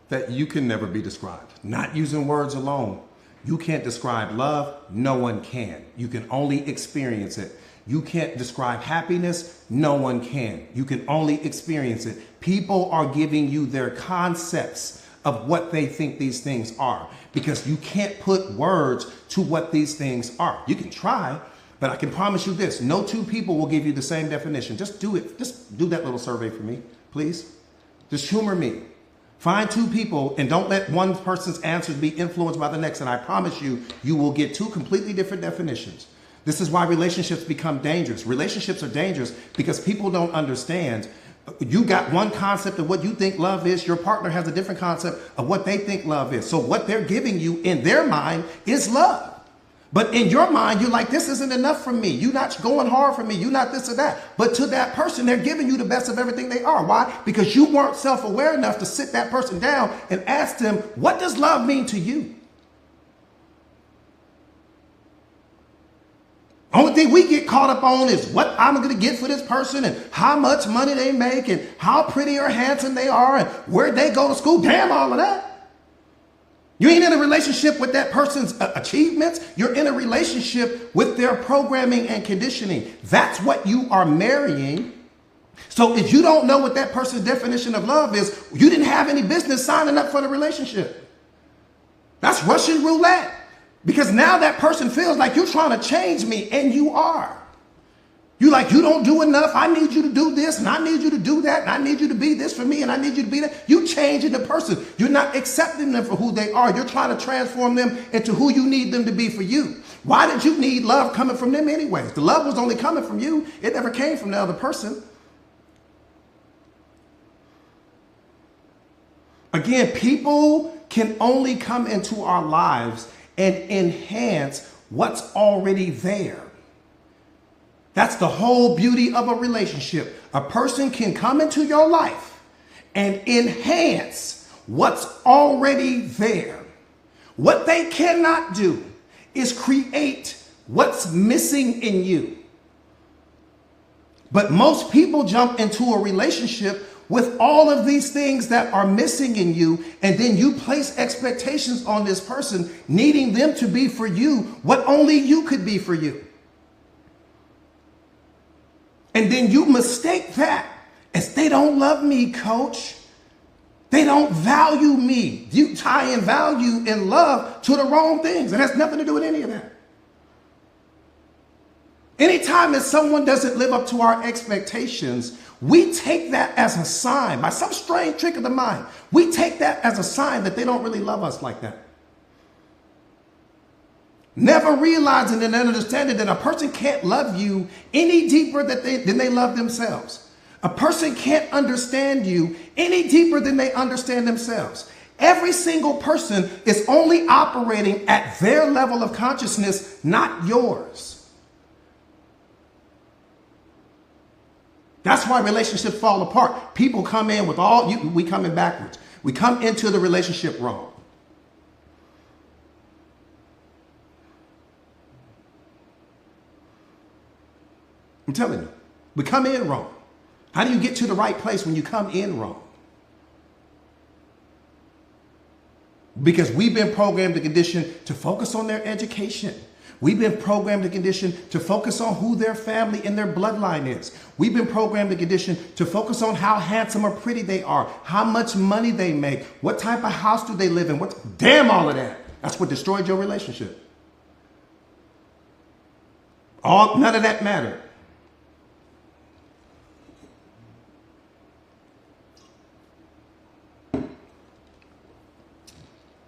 that you can never be described. Not using words alone. You can't describe love. No one can. You can only experience it. You can't describe happiness. No one can. You can only experience it. People are giving you their concepts of what they think these things are, because you can't put words to what these things are. You can try, but I can promise you this, no two people will give you the same definition. Just do it. Just do that little survey for me, please. Just humor me. Find two people and don't let one person's answers be influenced by the next. And I promise you, you will get two completely different definitions. This is why relationships become dangerous. Relationships are dangerous because people don't understand. You got one concept of what you think love is. Your partner has a different concept of what they think love is. So what they're giving you in their mind is love. But in your mind, you're like, this isn't enough for me. You're not going hard for me. You're not this or that. But to that person, they're giving you the best of everything they are. Why? Because you weren't self-aware enough to sit that person down and ask them, what does love mean to you? Only thing we get caught up on is what I'm going to get for this person and how much money they make and how pretty or handsome they are and where they go to school. Damn all of that. You ain't in a relationship with that person's achievements. You're in a relationship with their programming and conditioning. That's what you are marrying. So if you don't know what that person's definition of love is, you didn't have any business signing up for the relationship. That's Russian roulette. Because now that person feels like you're trying to change me, and you are. You like, you don't do enough. I need you to do this, and I need you to do that, and I need you to be this for me, and I need you to be that. You changing the person. You're not accepting them for who they are. You're trying to transform them into who you need them to be for you. Why did you need love coming from them anyways? The love was only coming from you. It never came from the other person. Again, people can only come into our lives and enhance what's already there. That's the whole beauty of a relationship. A person can come into your life and enhance what's already there. What they cannot do is create what's missing in you. But most people jump into a relationship with all of these things that are missing in you, and then you place expectations on this person, needing them to be for you what only you could be for you. And then you mistake that It's they don't love me, coach. They don't value me. You tie in value and love to the wrong things. It has nothing to do with any of that. Anytime that someone doesn't live up to our expectations, we take that as a sign, by some strange trick of the mind. We take that as a sign that they don't really love us like that. Never realizing and understanding that a person can't love you any deeper than they love themselves. A person can't understand you any deeper than they understand themselves. Every single person is only operating at their level of consciousness, not yours. That's why relationships fall apart. People come in with we come in backwards. We come into the relationship wrong. I'm telling you, we come in wrong. How do you get to the right place when you come in wrong? Because we've been programmed and conditioned to focus on their education. We've been programmed and conditioned to focus on who their family and their bloodline is. We've been programmed and conditioned to focus on how handsome or pretty they are, how much money they make, what type of house do they live in, damn all of that. That's what destroyed your relationship. None of that mattered.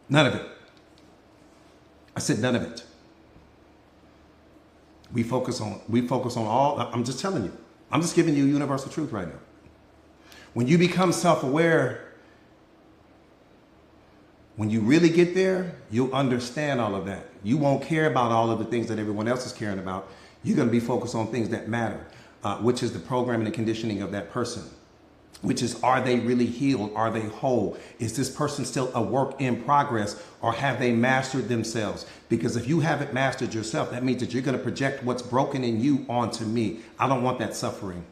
None of it. I said none of it. We focus on all, I'm just telling you. I'm just giving you universal truth right now. When you become self-aware, when you really get there, you'll understand all of that. You won't care about all of the things that everyone else is caring about. You're going to be focused on things that matter, which is the programming and conditioning of that person. Which is, are they really healed? Are they whole? Is this person still a work in progress, or have they mastered themselves? Because if you haven't mastered yourself, that means that you're going to project what's broken in you onto me. I don't want that suffering.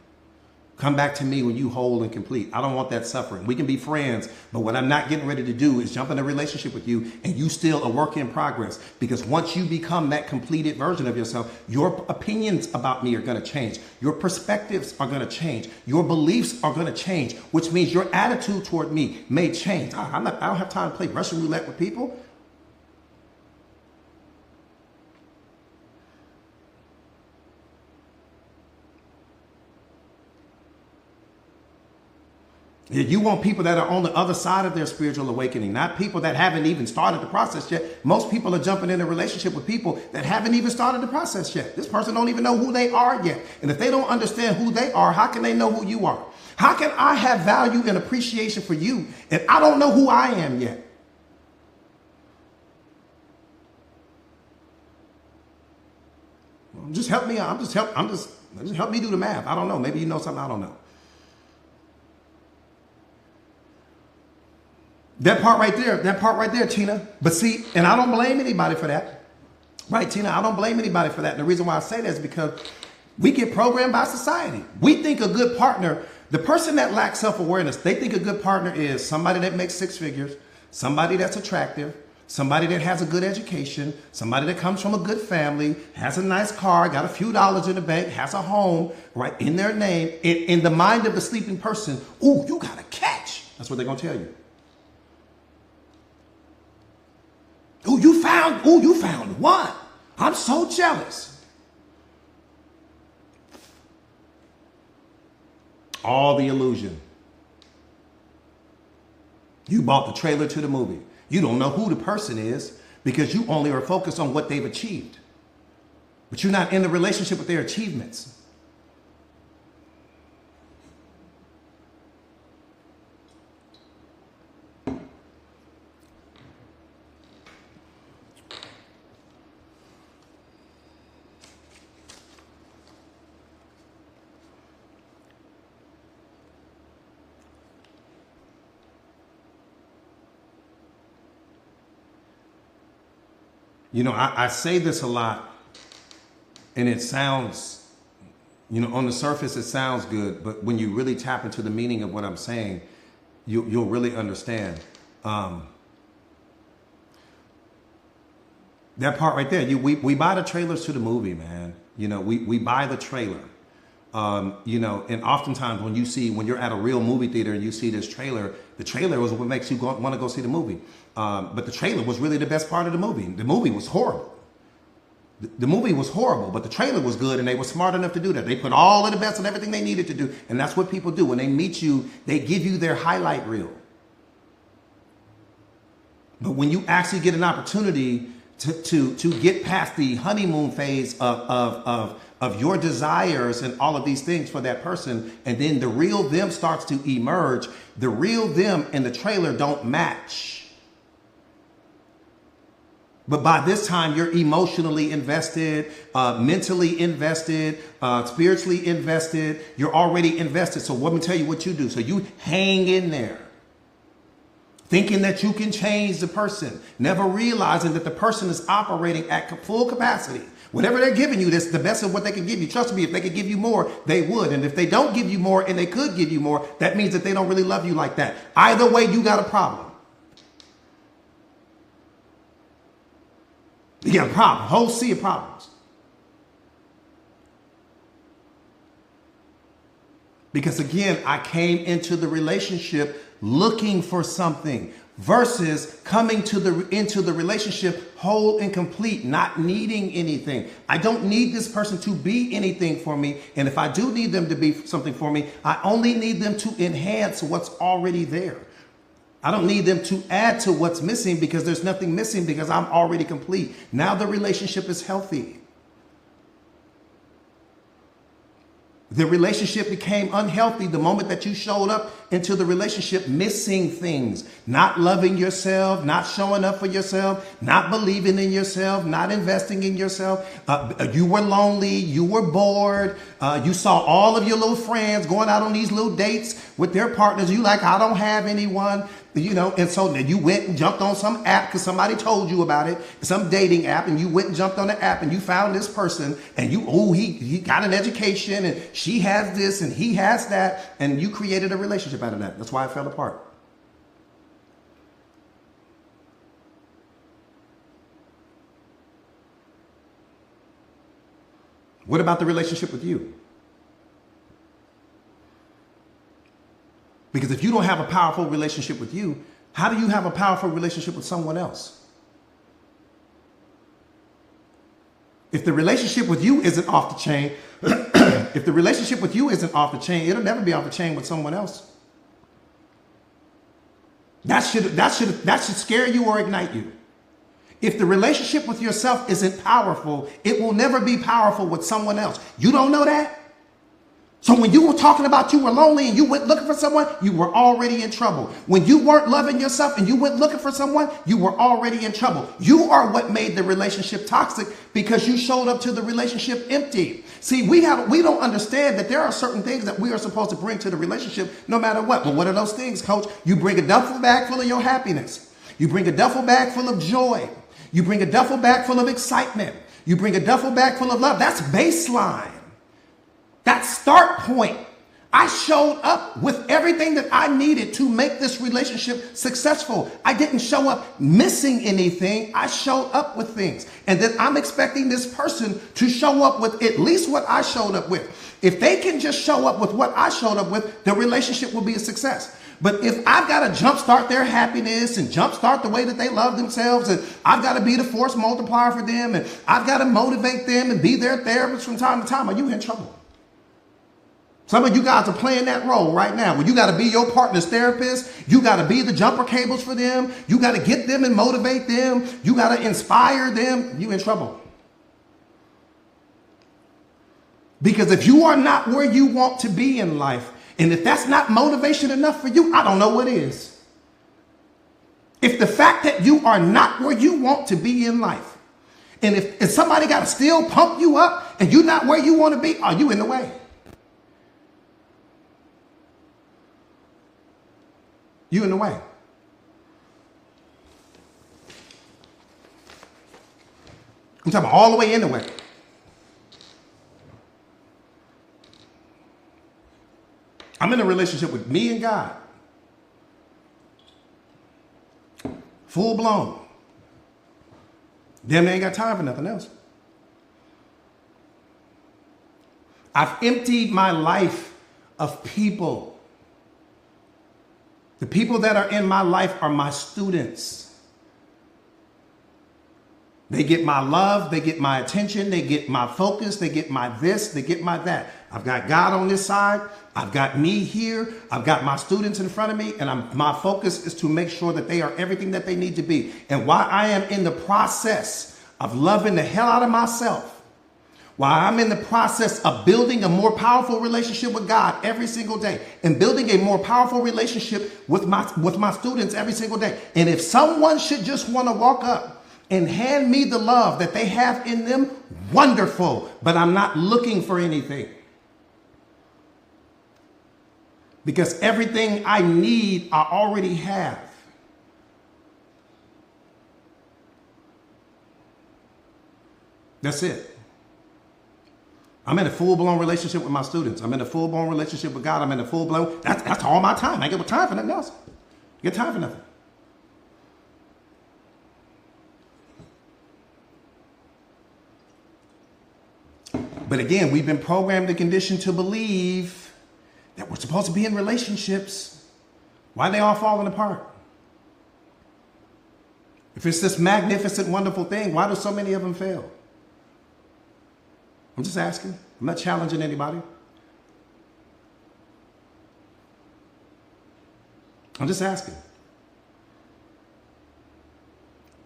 Come back to me when you whole and complete. I don't want that suffering. We can be friends, but what I'm not getting ready to do is jump in a relationship with you and you still a work in progress. Because once you become that completed version of yourself, your opinions about me are going to change. Your perspectives are going to change. Your beliefs are going to change, which means your attitude toward me may change. I don't have time to play Russian roulette with people. You want people that are on the other side of their spiritual awakening, not people that haven't even started the process yet. Most people are jumping in a relationship with people that haven't even started the process yet. This person don't even know who they are yet. And if they don't understand who they are, how can they know who you are? How can I have value and appreciation for you and I don't know who I am yet? Well, just help me out. Just help me do the math. I don't know. Maybe you know something I don't know. That part right there, Tina. But see, and I don't blame anybody for that. Right, Tina? I don't blame anybody for that. And the reason why I say that is because we get programmed by society. We think a good partner, the person that lacks self-awareness, they think a good partner is somebody that makes six figures, somebody that's attractive, somebody that has a good education, somebody that comes from a good family, has a nice car, got a few dollars in the bank, has a home, right, in their name. In the mind of the sleeping person, ooh, you got a catch. That's what they're going to tell you. Ooh, you found one. I'm so jealous. All the illusion. You bought the trailer to the movie. You don't know who the person is because you only are focused on what they've achieved. But you're not in the relationship with their achievements. You know, I say this a lot, and it sounds, you know, on the surface it sounds good, but when you really tap into the meaning of what I'm saying, you'll really understand. That part right there, we buy the trailers to the movie, man. You know, we buy the trailer. And oftentimes when you're at a real movie theater and you see this trailer, the trailer was what makes you want to go see the movie. But the trailer was really the best part of the movie. The movie was horrible. The movie was horrible, but the trailer was good, and they were smart enough to do that. They put all of the best and everything they needed to do, and that's what people do. When they meet you, they give you their highlight reel. But when you actually get an opportunity to get past the honeymoon phase of your desires and all of these things for that person, and then the real them starts to emerge, the real them and the trailer don't match. But by this time, you're emotionally invested, mentally invested, spiritually invested. You're already invested. So let me tell you what you do. So you hang in there, thinking that you can change the person, never realizing that the person is operating at full capacity. Whatever they're giving you, that's the best of what they can give you. Trust me, if they could give you more, they would. And if they don't give you more and they could give you more, that means that they don't really love you like that. Either way, you got a problem. You got a problem, a whole sea of problems. Because again, I came into the relationship looking for something versus coming into the relationship whole and complete, not needing anything. I don't need this person to be anything for me. And if I do need them to be something for me, I only need them to enhance what's already there. I don't need them to add to what's missing because there's nothing missing because I'm already complete. Now the relationship is healthy. The relationship became unhealthy the moment that you showed up into the relationship missing things, not loving yourself, not showing up for yourself, not believing in yourself, not investing in yourself. You were lonely. You were bored. You saw all of your little friends going out on these little dates with their partners. You like, I don't have anyone. And so then you went and jumped on some app because somebody told you about it, some dating app, and you went and jumped on the app and you found this person and he got an education and she has this and he has that, and you created a relationship out of that. That's why it fell apart. What about the relationship with you? Because if you don't have a powerful relationship with you, how do you have a powerful relationship with someone else? If the relationship with you isn't off the chain, if the relationship with you isn't off the chain, it'll never be off the chain with someone else. That should scare you or ignite you. If the relationship with yourself isn't powerful, it will never be powerful with someone else. You don't know that? So when you were talking about you were lonely and you went looking for someone, you were already in trouble. When you weren't loving yourself and you went looking for someone, you were already in trouble. You are what made the relationship toxic because you showed up to the relationship empty. See, we don't understand that there are certain things that we are supposed to bring to the relationship no matter what. But what are those things, Coach? You bring a duffel bag full of your happiness. You bring a duffel bag full of joy. You bring a duffel bag full of excitement. You bring a duffel bag full of love. That's baseline. That start point. I showed up with everything that I needed to make this relationship successful. I didn't show up missing anything. I showed up with things. And then I'm expecting this person to show up with at least what I showed up with. If they can just show up with what I showed up with, the relationship will be a success. But if I've got to jumpstart their happiness and jumpstart the way that they love themselves, and I've got to be the force multiplier for them, and I've got to motivate them and be their therapist from time to time, are you in trouble? Some of you guys are playing that role right now. When you got to be your partner's therapist, you got to be the jumper cables for them. You got to get them and motivate them. You got to inspire them. You in trouble. Because if you are not where you want to be in life, and if that's not motivation enough for you, I don't know what is. If the fact that you are not where you want to be in life, and if somebody got to still pump you up and you're not where you want to be, are you in the way? You in the way. I'm talking about all the way in the way. I'm in a relationship with me and God. Full blown. Damn, they ain't got time for nothing else. I've emptied my life of people. The people that are in my life are my students. They get my love, they get my attention, they get my focus, they get my this, they get my that. I've got God on this side, I've got me here, I've got my students in front of me, and my focus is to make sure that they are everything that they need to be. And while I am in the process of loving the hell out of myself, while I'm in the process of building a more powerful relationship with God every single day and building a more powerful relationship with my students every single day. And if someone should just want to walk up and hand me the love that they have in them, wonderful. But I'm not looking for anything. Because everything I need, I already have. That's it. I'm in a full-blown relationship with my students. I'm in a full-blown relationship with God. I'm in a full-blown, that's all my time. I ain't got time for nothing else. I get time for nothing. But again, we've been programmed and conditioned to believe that we're supposed to be in relationships. Why are they all falling apart? If it's this magnificent, wonderful thing, why do so many of them fail? I'm just asking. I'm not challenging anybody. I'm just asking.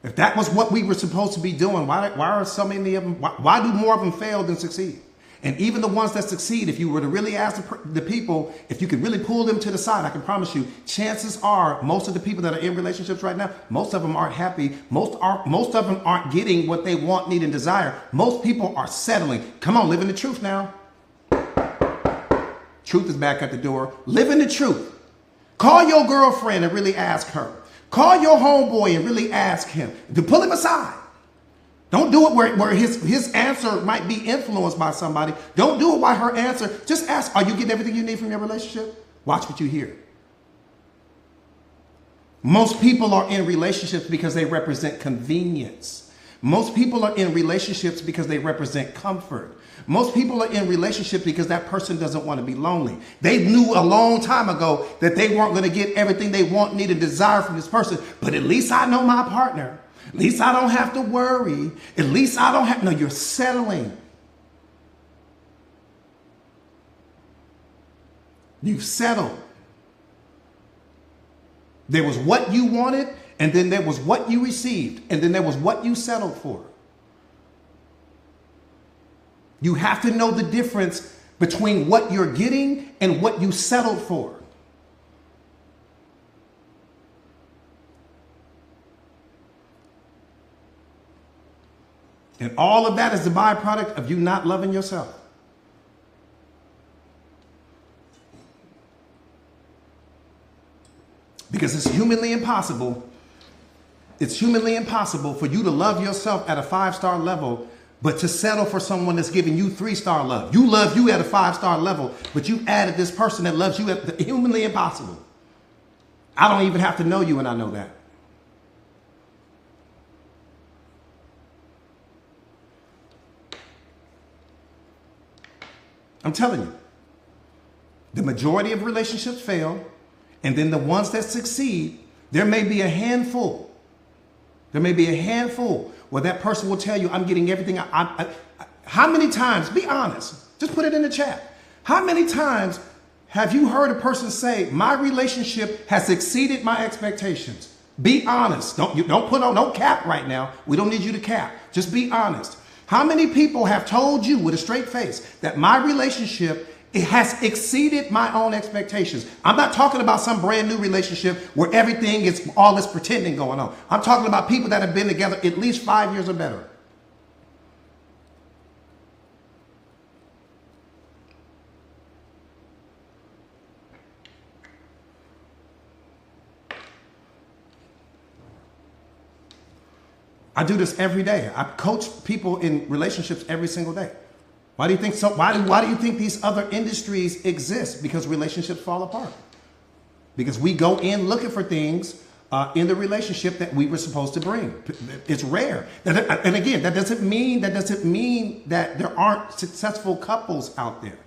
If that was what we were supposed to be doing, why are so many of them, why do more of them fail than succeed? And even the ones that succeed, if you were to really ask the people, if you could really pull them to the side, I can promise you, chances are most of the people that are in relationships right now, most of them aren't happy. Most of them aren't getting what they want, need, and desire. Most people are settling. Come on, live in the truth now. Truth is back at the door. Live in the truth. Call your girlfriend and really ask her. Call your homeboy and really ask him to pull him aside. Don't do it where his answer might be influenced by somebody. Don't do it by her answer. Just ask, are you getting everything you need from your relationship? Watch what you hear. Most people are in relationships because they represent convenience. Most people are in relationships because they represent comfort. Most people are in relationships because that person doesn't want to be lonely. They knew a long time ago that they weren't going to get everything they want, need, and desire from this person. But at least I know my partner. At least I don't have to worry. At least I don't have, no, you're settling. You've settled. There was what you wanted, and then there was what you received, and then there was what you settled for. You have to know the difference between what you're getting and what you settled for. And all of that is the byproduct of you not loving yourself. Because it's humanly impossible. It's humanly impossible for you to love yourself at a 5-star level, but to settle for someone that's giving you 3-star love. You love you at a 5-star level, but you added this person that loves you at the humanly impossible. I don't even have to know you, and I know that. I'm telling you, the majority of relationships fail, and then the ones that succeed, there may be a handful. There may be a handful where that person will tell you, I'm getting everything. How many times, be honest, just put it in the chat. How many times have you heard a person say, my relationship has exceeded my expectations? Be honest. Don't cap right now. We don't need you to cap. Just be honest. How many people have told you with a straight face that my relationship, it has exceeded my own expectations? I'm not talking about some brand new relationship where everything is all this pretending going on. I'm talking about people that have been together at least 5 years or better. I do this every day. I coach people in relationships every single day. Why do you think so? Why do you think these other industries exist? Because relationships fall apart. Because we go in looking for things, in the relationship that we were supposed to bring. It's rare. And again, that doesn't mean that there aren't successful couples out there.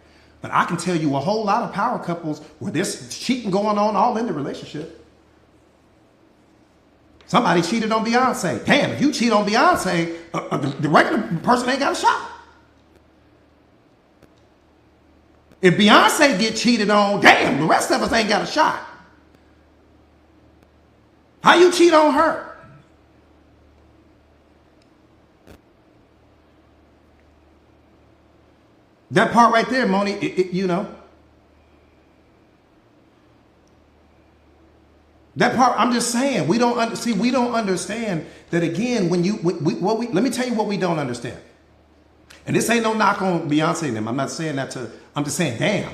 But I can tell you a whole lot of power couples where there's cheating going on all in the relationship. Somebody cheated on Beyonce. Damn, if you cheat on Beyonce, the regular person ain't got a shot. If Beyonce get cheated on, damn, the rest of us ain't got a shot. How you cheat on her? That part right there, Moni, you know. That part, I'm just saying, we don't understand that again, let me tell you what we don't understand. And this ain't no knock on Beyonce and them. I'm not saying that I'm just saying, damn.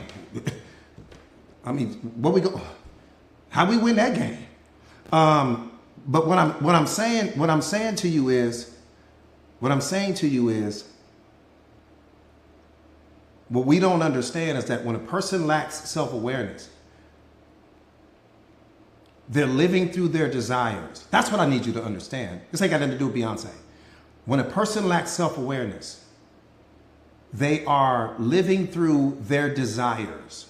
I mean, how we win that game? But what I'm saying to you is, what we don't understand is that when a person lacks self-awareness, they're living through their desires. That's what I need you to understand. This ain't got nothing to do with Beyonce. When a person lacks self-awareness, they are living through their desires.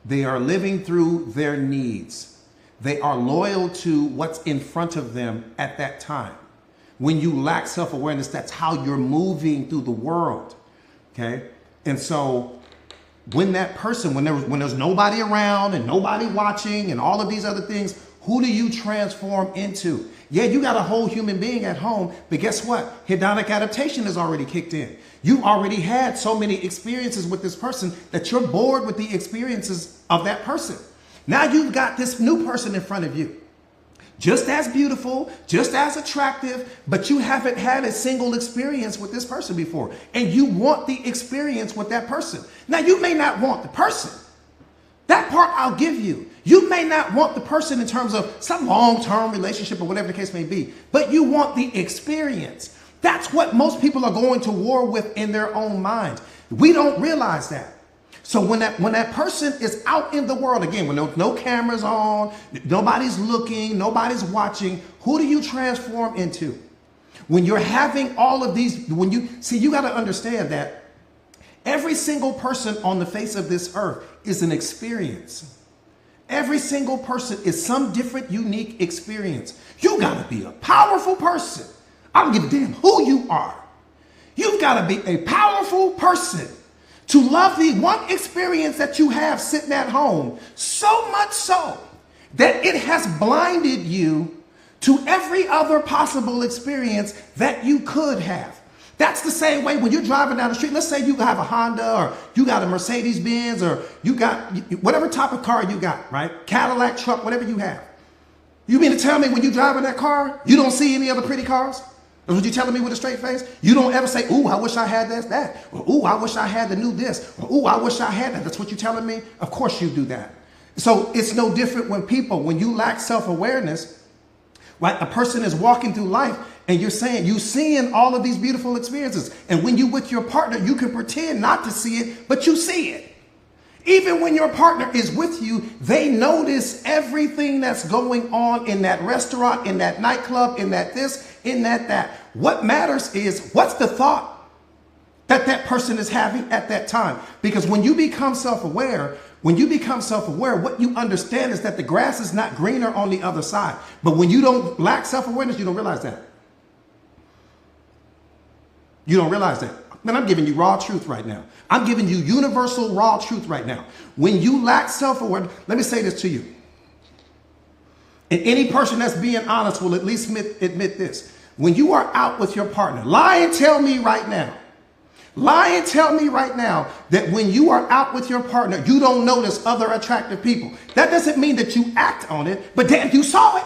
They are living through their needs. They are loyal to what's in front of them at that time. When you lack self-awareness, that's how you're moving through the world. Okay? And so when that person, when there's nobody around and nobody watching and all of these other things, who do you transform into? Yeah, you got a whole human being at home, but guess what? Hedonic adaptation has already kicked in. You already had so many experiences with this person that you're bored with the experiences of that person. Now you've got this new person in front of you. Just as beautiful, just as attractive, but you haven't had a single experience with this person before. And you want the experience with that person. Now you may not want the person. That part I'll give you. You may not want the person in terms of some long-term relationship or whatever the case may be, but you want the experience. That's what most people are going to war with in their own minds. We don't realize that. So when that person is out in the world, again, when there's no cameras on, nobody's looking, nobody's watching, who do you transform into? When you're having all of these, you got to understand that every single person on the face of this earth is an experience. Every single person is some different, unique experience. You got to be a powerful person. I don't give a damn who you are. You've got to be a powerful person to love the one experience that you have sitting at home, so much so that it has blinded you to every other possible experience that you could have. That's the same way when you're driving down the street. Let's say you have a Honda or you got a Mercedes Benz or you got whatever type of car you got, right? Cadillac, truck, whatever you have. You mean to tell me when you drive in that car, you don't see any other pretty cars? That's what you telling me with a straight face? You don't ever say, ooh, I wish I had that. Or, ooh, I wish I had the new this. Or, ooh, I wish I had that. That's what you're telling me? Of course you do that. So it's no different when you lack self-awareness, right? A person is walking through life and you're seeing all of these beautiful experiences. And when you're with your partner, you can pretend not to see it, but you see it. Even when your partner is with you, they notice everything that's going on in that restaurant, in that nightclub, in that this, in that. What matters is what's the thought that person is having at that time. Because when you become self-aware, what you understand is that the grass is not greener on the other side. But when you don't lack self-awareness, you don't realize that. You don't realize that. Man, I'm giving you raw truth right now. I'm giving you universal raw truth right now. When you lack self-awareness, let me say this to you. And any person that's being honest will at least admit this. When you are out with your partner, lie and tell me right now that when you are out with your partner, you don't notice other attractive people. That doesn't mean that you act on it, but damn, you saw it.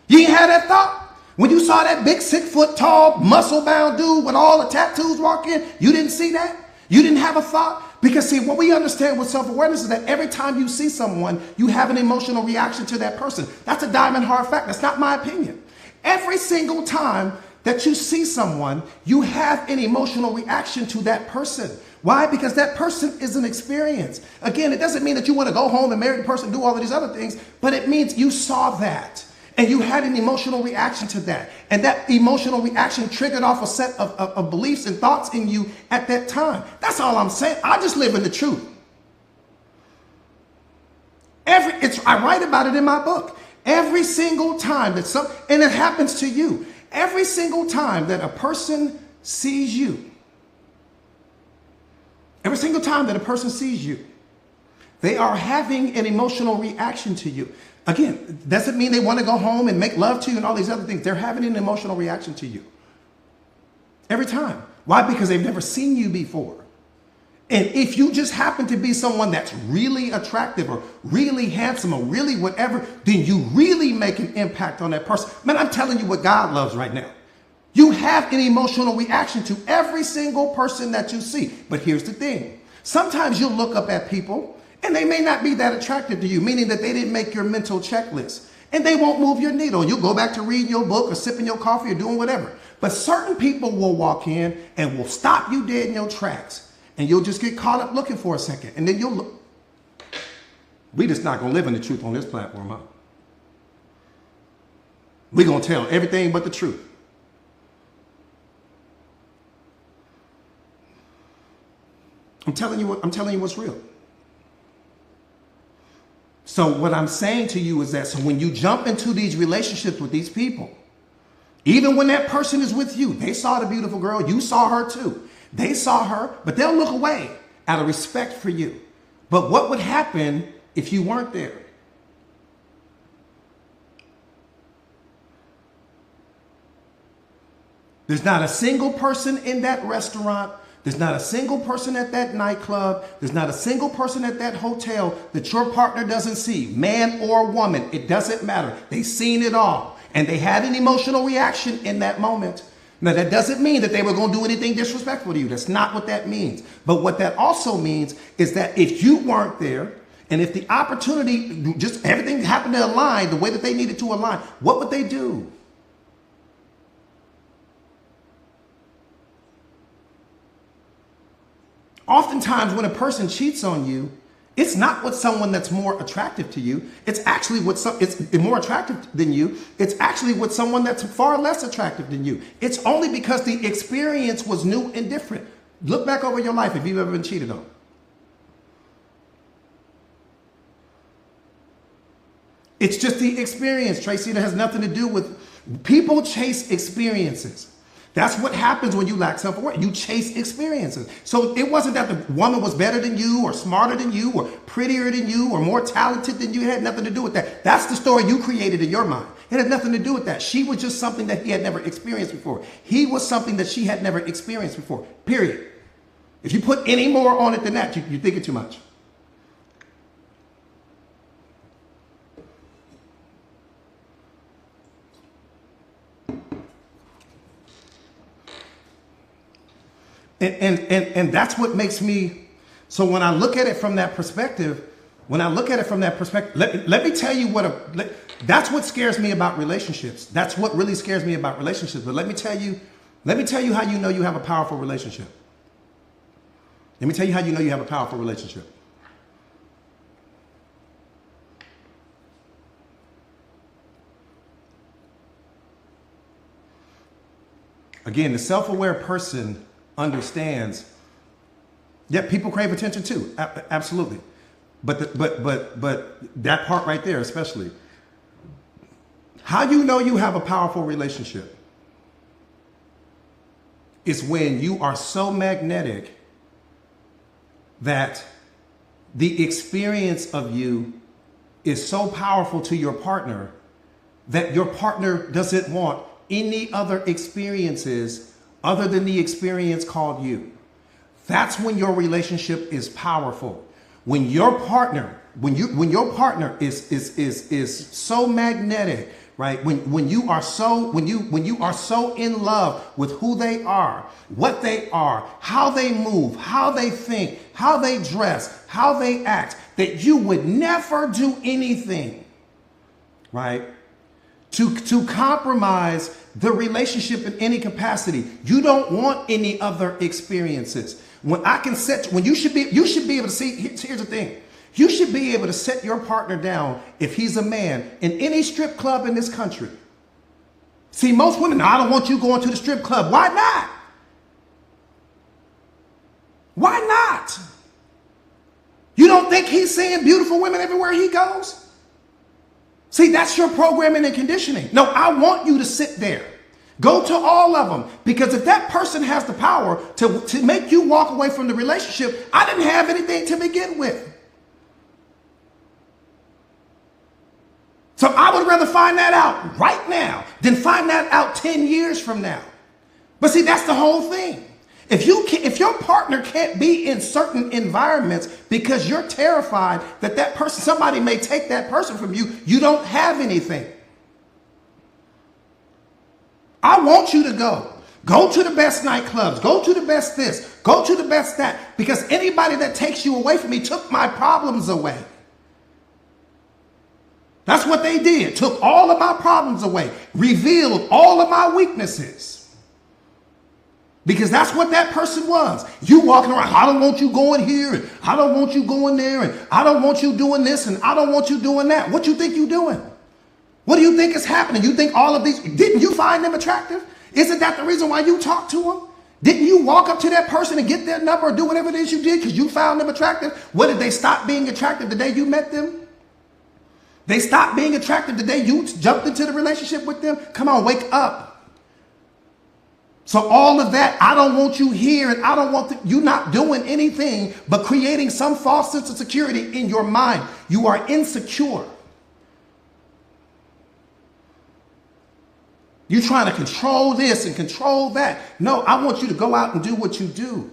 You ain't had that thought. When you saw that big 6 foot tall, muscle bound dude with all the tattoos walk in, you didn't see that? You didn't have a thought? Because see, what we understand with self-awareness is that every time you see someone, you have an emotional reaction to that person. That's a diamond hard fact. That's not my opinion. Every single time that you see someone, you have an emotional reaction to that person. Why? Because that person is an experience. Again, it doesn't mean that you want to go home and marry the person, do all of these other things, but it means you saw that. And you had an emotional reaction to that. And that emotional reaction triggered off a set of beliefs and thoughts in you at that time. That's all I'm saying. I just live in the truth. I write about it in my book. Every single time and it happens to you, every single time that a person sees you, every single time that a person sees you, they are having an emotional reaction to you. Again, doesn't mean they want to go home and make love to you and all these other things. They're having an emotional reaction to you. Every time. Why? Because they've never seen you before. And if you just happen to be someone that's really attractive or really handsome or really whatever, then you really make an impact on that person. Man, I'm telling you what God loves right now. You have an emotional reaction to every single person that you see. But here's the thing. Sometimes you'll look up at people and they may not be that attractive to you, meaning that they didn't make your mental checklist. And they won't move your needle. You'll go back to reading your book or sipping your coffee or doing whatever. But certain people will walk in and will stop you dead in your tracks. And you'll just get caught up looking for a second. And then you'll look. We just not going to live in the truth on this platform, huh? We're going to tell everything but the truth. I'm telling you what's real. So what I'm saying to you is that so when you jump into these relationships with these people, even when that person is with you, they saw the beautiful girl, you saw her too. They saw her, but they'll look away out of respect for you. But what would happen if you weren't there? There's not a single person in that restaurant. There's not a single person at that nightclub. There's not a single person at that hotel that your partner doesn't see, man or woman. It doesn't matter. They've seen it all. And they had an emotional reaction in that moment. Now, that doesn't mean that they were going to do anything disrespectful to you. That's not what that means. But what that also means is that if you weren't there, and if the opportunity, just everything happened to align the way that they needed to align, what would they do? Oftentimes when a person cheats on you, it's not with someone that's more attractive to you. It's actually it's more attractive than you. It's actually with someone that's far less attractive than you. It's only because the experience was new and different. Look back over your life if you've ever been cheated on. It's just the experience, Tracy. It has nothing to do with people chase experiences. That's what happens when you lack self-awareness. You chase experiences. So it wasn't that the woman was better than you or smarter than you or prettier than you or more talented than you. It had nothing to do with that. That's the story you created in your mind. It had nothing to do with that. She was just something that he had never experienced before. He was something that she had never experienced before, period. If you put any more on it than that, you're thinking too much. And that's what makes me, so when I look at it from that perspective, let me tell you that's what scares me about relationships. That's what really scares me about relationships. But let me tell you how you know you have a powerful relationship. Let me tell you how you know you have a powerful relationship. Again, the self-aware person understands. Yep, people crave attention too. Absolutely. But that part right there, especially. How you know you have a powerful relationship is when you are so magnetic that the experience of you is so powerful to your partner that your partner doesn't want any other experiences other than the experience called you. That's when your relationship is powerful. When your partner is so magnetic, right? When you are so in love with who they are, what they are, how they move, how they think, how they dress, how they act, that you would never do anything, right, to compromise the relationship in any capacity. You don't want any other experiences. You should be able to see, here's the thing. You should be able to set your partner down if he's a man in any strip club in this country. See, most women, I don't want you going to the strip club. Why not? Why not? You don't think he's seeing beautiful women everywhere he goes? See, that's your programming and conditioning. No, I want you to sit there. Go to all of them. Because if that person has the power to make you walk away from the relationship, I didn't have anything to begin with. So I would rather find that out right now than find that out 10 years from now. But see, that's the whole thing. If your partner can't be in certain environments because you're terrified that person, somebody may take that person from you, you don't have anything. I want you to go. Go to the best nightclubs. Go to the best this. Go to the best that. Because anybody that takes you away from me took my problems away. That's what they did. Took all of my problems away. Revealed all of my weaknesses. Because that's what that person was. You walking around, I don't want you going here, and I don't want you going there, and I don't want you doing this, and I don't want you doing that. What you think you doing? What do you think is happening? You think all of these, didn't you find them attractive? Isn't that the reason why you talk to them? Didn't you walk up to that person and get their number or do whatever it is you did because you found them attractive? What, did they stop being attractive the day you met them? They stopped being attractive the day you jumped into the relationship with them? Come on, wake up. So all of that, I don't want you here, and I don't want you not doing anything but creating some false sense of security in your mind. You are insecure. You're trying to control this and control that. No, I want you to go out and do what you do.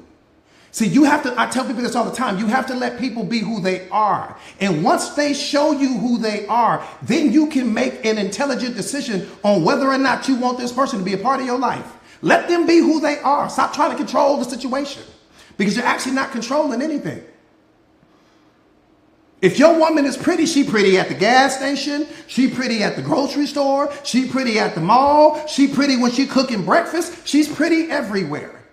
See, you have to, I tell people this all the time, you have to let people be who they are. And once they show you who they are, then you can make an intelligent decision on whether or not you want this person to be a part of your life. Let them be who they are. Stop trying to control the situation because you're actually not controlling anything. If your woman is pretty, she pretty at the gas station, she pretty at the grocery store, she pretty at the mall, she pretty when she cooking breakfast, she's pretty everywhere.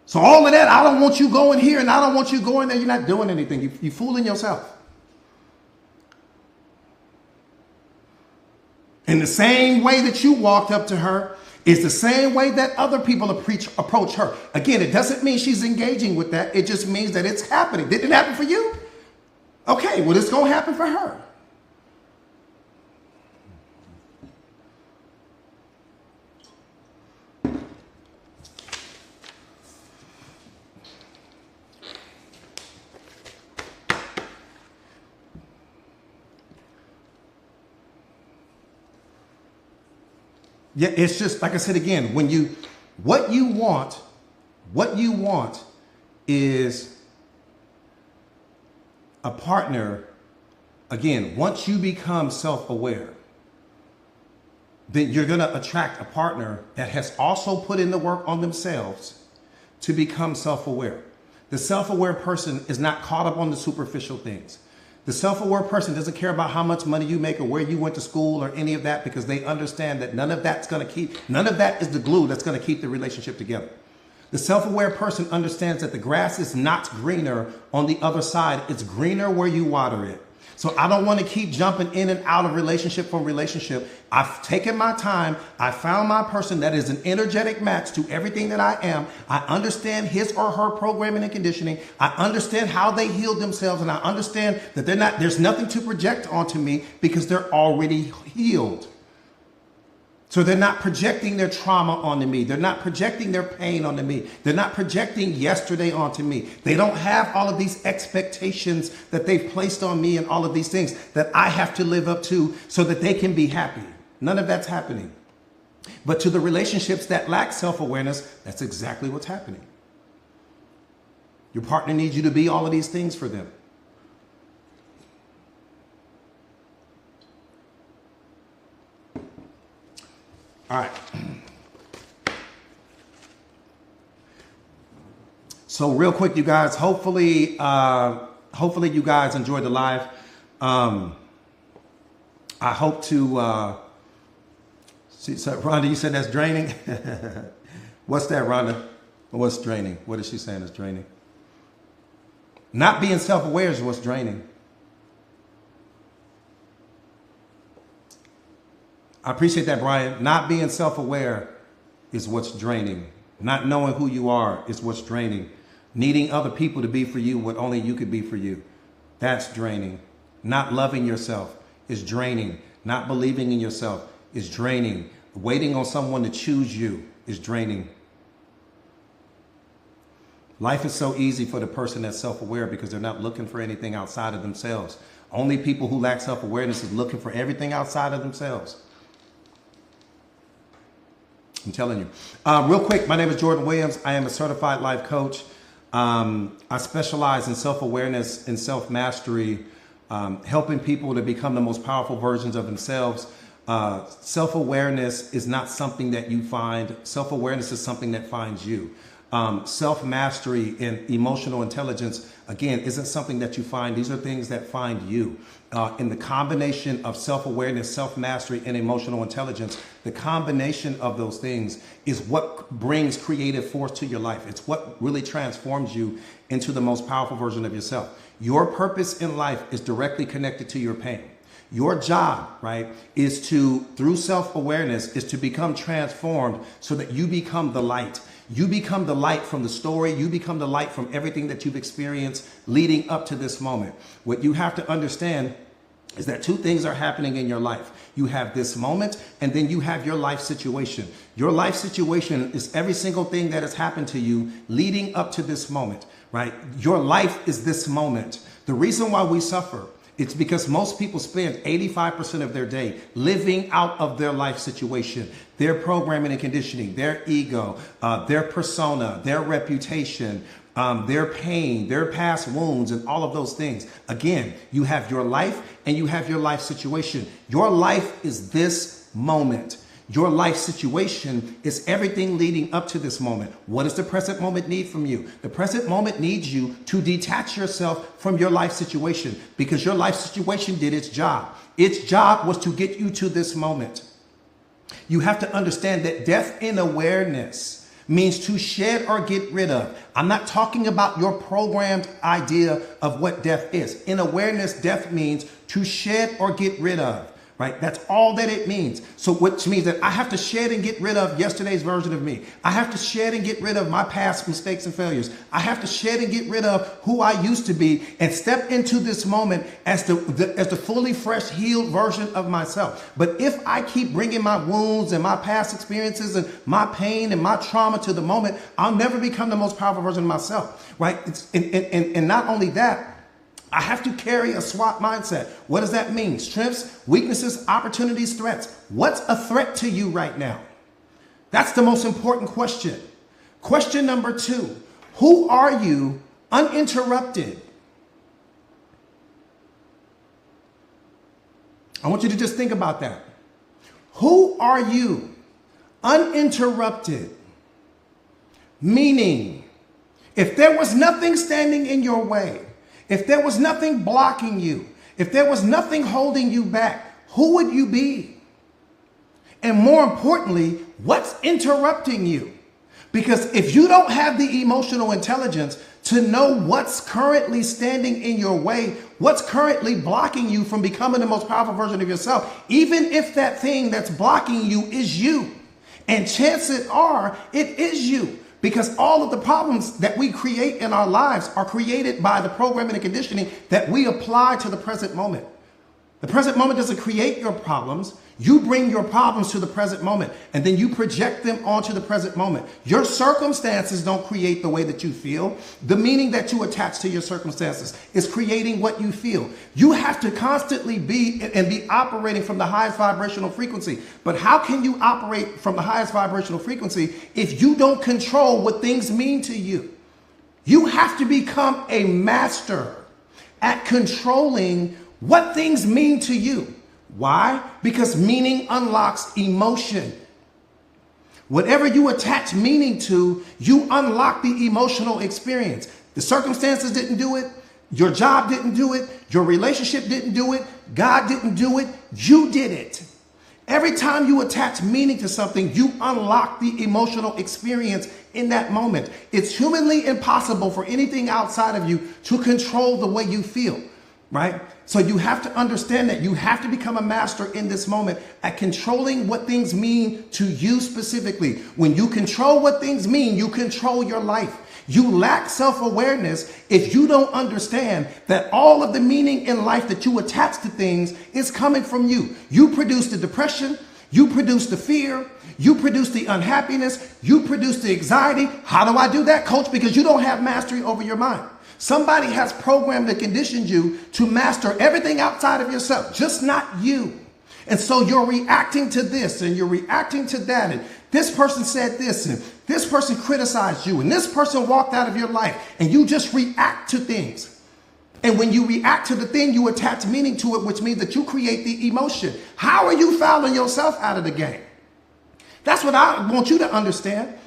So all of that, I don't want you going here and I don't want you going there, you're not doing anything. You're fooling yourself. In the same way that you walked up to her, is the same way that other people approach her. Again, it doesn't mean she's engaging with that. It just means that it's happening. Did it happen for you? Okay, well, it's going to happen for her. Yeah, it's just, like I said again, what you want is a partner, again, once you become self-aware, then you're going to attract a partner that has also put in the work on themselves to become self-aware. The self-aware person is not caught up on the superficial things. The self-aware person doesn't care about how much money you make or where you went to school or any of that because they understand that none of that is the glue that's going to keep the relationship together. The self-aware person understands that the grass is not greener on the other side. It's greener where you water it. So I don't want to keep jumping in and out of relationship from relationship. I've taken my time. I found my person that is an energetic match to everything that I am. I understand his or her programming and conditioning. I understand how they healed themselves, and I understand that there's nothing to project onto me because they're already healed. So they're not projecting their trauma onto me. They're not projecting their pain onto me. They're not projecting yesterday onto me. They don't have all of these expectations that they've placed on me and all of these things that I have to live up to so that they can be happy. None of that's happening. But to the relationships that lack self-awareness, that's exactly what's happening. Your partner needs you to be all of these things for them. All right. So real quick, you guys, hopefully you guys enjoyed the live. I hope to see. So Rhonda, you said that's draining. What's that, Rhonda? What's draining? What is she saying is draining? Not being self-aware is what's draining. I appreciate that, Brian. Not being self-aware is what's draining. Not knowing who you are is what's draining. Needing other people to be for you what only you could be for you. That's draining. Not loving yourself is draining. Not believing in yourself is draining. Waiting on someone to choose you is draining. Life is so easy for the person that's self-aware because they're not looking for anything outside of themselves. Only people who lack self-awareness is looking for everything outside of themselves. I'm telling you. Real quick, my name is Jordan Williams. I am a certified life coach. I specialize in self-awareness and self-mastery, helping people to become the most powerful versions of themselves. Self-awareness is not something that you find. Self-awareness is something that finds you. Self-mastery and emotional intelligence, again, isn't something that you find. These are things that find you. In the combination of self-awareness, self-mastery, and emotional intelligence, the combination of those things is what brings creative force to your life. It's what really transforms you into the most powerful version of yourself. Your purpose in life is directly connected to your pain. Your job, right, is to, through self-awareness, is to become transformed so that you become the light. You become the light from the story. You become the light from everything that you've experienced leading up to this moment. What you have to understand is that two things are happening in your life. You have this moment, and then you have your life situation. Your life situation is every single thing that has happened to you leading up to this moment, right? Your life is this moment. The reason why we suffer, it's because most people spend 85% of their day living out of their life situation, their programming and conditioning, their ego, their persona, their reputation, their pain, their past wounds, and all of those things. Again, you have your life and you have your life situation. Your life is this moment. Your life situation is everything leading up to this moment. What does the present moment need from you? The present moment needs you to detach yourself from your life situation because your life situation did its job. Its job was to get you to this moment. You have to understand that death in awareness means to shed or get rid of. I'm not talking about your programmed idea of what death is. In awareness, death means to shed or get rid of. Right? That's all that it means. So which means that I have to shed and get rid of yesterday's version of me. I have to shed and get rid of my past mistakes and failures. I have to shed and get rid of who I used to be and step into this moment as the fully fresh, healed version of myself. But if I keep bringing my wounds and my past experiences and my pain and my trauma to the moment, I'll never become the most powerful version of myself. Right? And not only that, I have to carry a SWOT mindset. What does that mean? Strengths, weaknesses, opportunities, threats. What's a threat to you right now? That's the most important question. Question number 2, who are you uninterrupted? I want you to just think about that. Who are you uninterrupted? Meaning, if there was nothing standing in your way, if there was nothing blocking you, if there was nothing holding you back, who would you be? And more importantly, what's interrupting you? Because if you don't have the emotional intelligence to know what's currently standing in your way, what's currently blocking you from becoming the most powerful version of yourself, even if that thing that's blocking you is you, and chances are it is you. Because all of the problems that we create in our lives are created by the programming and conditioning that we apply to the present moment. The present moment doesn't create your problems. You bring your problems to the present moment and then you project them onto the present moment. Your circumstances don't create the way that you feel. The meaning that you attach to your circumstances is creating what you feel. You have to constantly be operating from the highest vibrational frequency. But how can you operate from the highest vibrational frequency if you don't control what things mean to you? You have to become a master at controlling what things mean to you. Why? Because meaning unlocks emotion. Whatever you attach meaning to, you unlock the emotional experience. The circumstances didn't do it. Your job didn't do it. Your relationship didn't do it. God didn't do it. You did it. Every time you attach meaning to something, you unlock the emotional experience in that moment. It's humanly impossible for anything outside of you to control the way you feel, right? So you have to understand that you have to become a master in this moment at controlling what things mean to you specifically. When you control what things mean, you control your life. You lack self-awareness if you don't understand that all of the meaning in life that you attach to things is coming from you. You produce the depression, you produce the fear, you produce the unhappiness, you produce the anxiety. How do I do that, coach? Because you don't have mastery over your mind. Somebody has programmed and conditioned you to master everything outside of yourself, just not you. And so you're reacting to this and you're reacting to that. And this person said this and this person criticized you and this person walked out of your life, and you just react to things. And when you react to the thing, you attach meaning to it, which means that you create the emotion. How are you fouling yourself out of the game? That's what I want you to understand.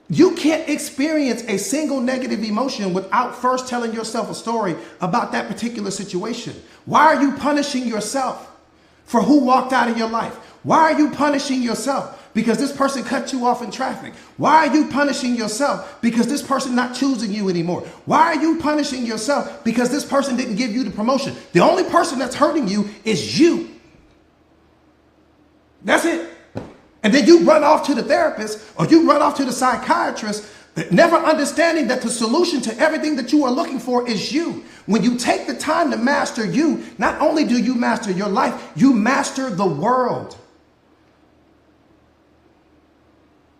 You can't experience a single negative emotion without first telling yourself a story about that particular situation. Why are you punishing yourself for who walked out of your life? Why are you punishing yourself because this person cut you off in traffic? Why are you punishing yourself because this person not choosing you anymore? Why are you punishing yourself because this person didn't give you the promotion? The only person that's hurting you is you. That's it. And then you run off to the therapist or you run off to the psychiatrist, never understanding that the solution to everything that you are looking for is you. When you take the time to master you, not only do you master your life, you master the world.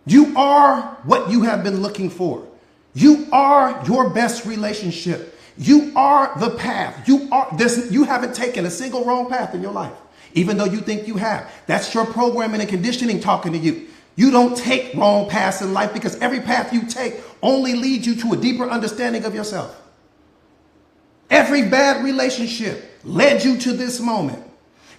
You are what you have been looking for. You are your best relationship. You are the path. You haven't taken a single wrong path in your life, even though you think you have. That's your programming and conditioning talking to you. You don't take wrong paths in life because every path you take only leads you to a deeper understanding of yourself. Every bad relationship led you to this moment.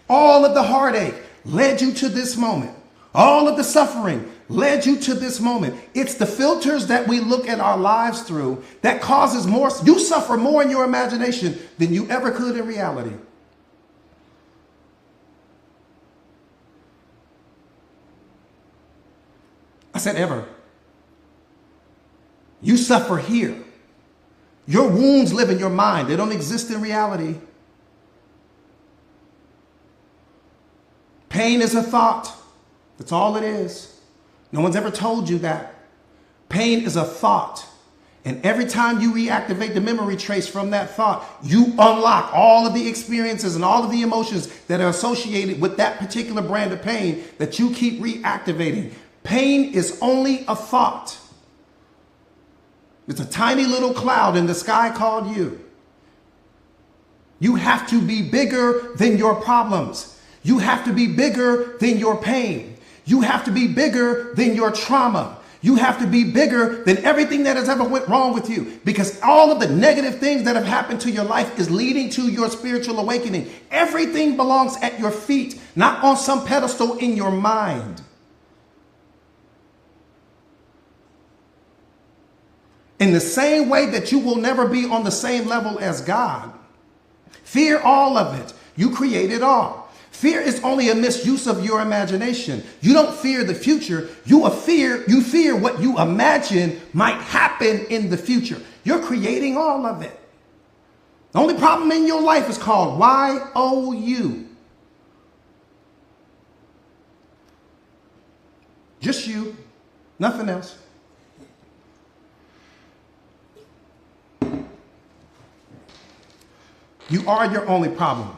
All of the heartache led you to this moment. All of the suffering led you to this moment. It's the filters that we look at our lives through that causes more. You suffer more in your imagination than you ever could in reality. I said ever. You suffer here. Your wounds live in your mind. They don't exist in reality. Pain is a thought. That's all it is. No one's ever told you that. Pain is a thought. And every time you reactivate the memory trace from that thought, you unlock all of the experiences and all of the emotions that are associated with that particular brand of pain that you keep reactivating. Pain is only a thought. It's a tiny little cloud in the sky called you. You have to be bigger than your problems. You have to be bigger than your pain. You have to be bigger than your trauma. You have to be bigger than everything that has ever went wrong with you, because all of the negative things that have happened to your life is leading to your spiritual awakening. Everything belongs at your feet, not on some pedestal in your mind. In the same way that you will never be on the same level as God, fear all of it. You create it all. Fear is only a misuse of your imagination. You don't fear the future. You fear what you imagine might happen in the future. You're creating all of it. The only problem in your life is called YOU. Just you, nothing else. You are your only problem.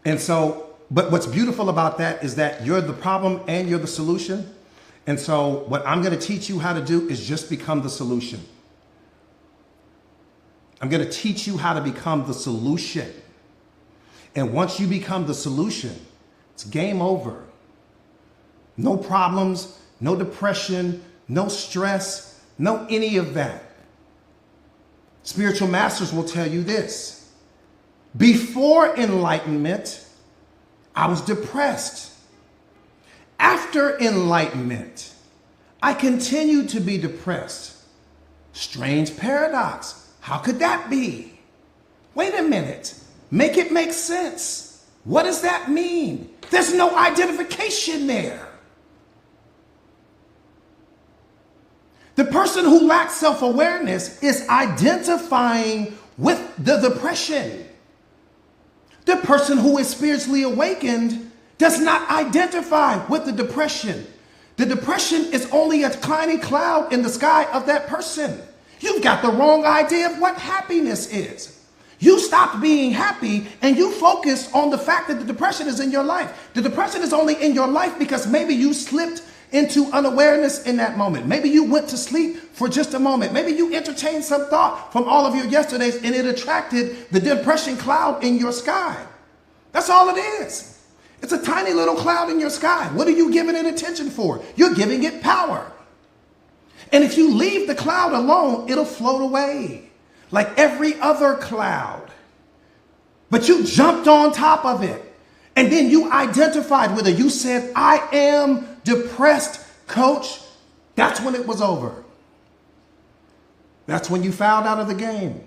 And so, but what's beautiful about that is that you're the problem and you're the solution. And so what I'm going to teach you how to do is just become the solution. I'm going to teach you how to become the solution. And once you become the solution, it's game over. No problems, no depression, no stress, no any of that. Spiritual masters will tell you this. Before enlightenment, I was depressed. After enlightenment, I continued to be depressed. Strange paradox. How could that be? Wait a minute. Make it make sense. What does that mean? There's no identification there. The person who lacks self-awareness is identifying with the depression. The person who is spiritually awakened does not identify with the depression. The depression is only a tiny cloud in the sky of that person. You've got the wrong idea of what happiness is. You stopped being happy and you focused on the fact that the depression is in your life. The depression is only in your life because maybe you slipped into unawareness in that moment. Maybe you went to sleep for just a moment. Maybe you entertained some thought from all of your yesterdays and it attracted the depression cloud in your sky. That's all it is. It's a tiny little cloud in your sky. What are you giving it attention for? You're giving it power. And if you leave the cloud alone, it'll float away like every other cloud. But you jumped on top of it. And then you identified with it. You said, I am depressed, coach. That's when it was over. That's when you fouled out of the game.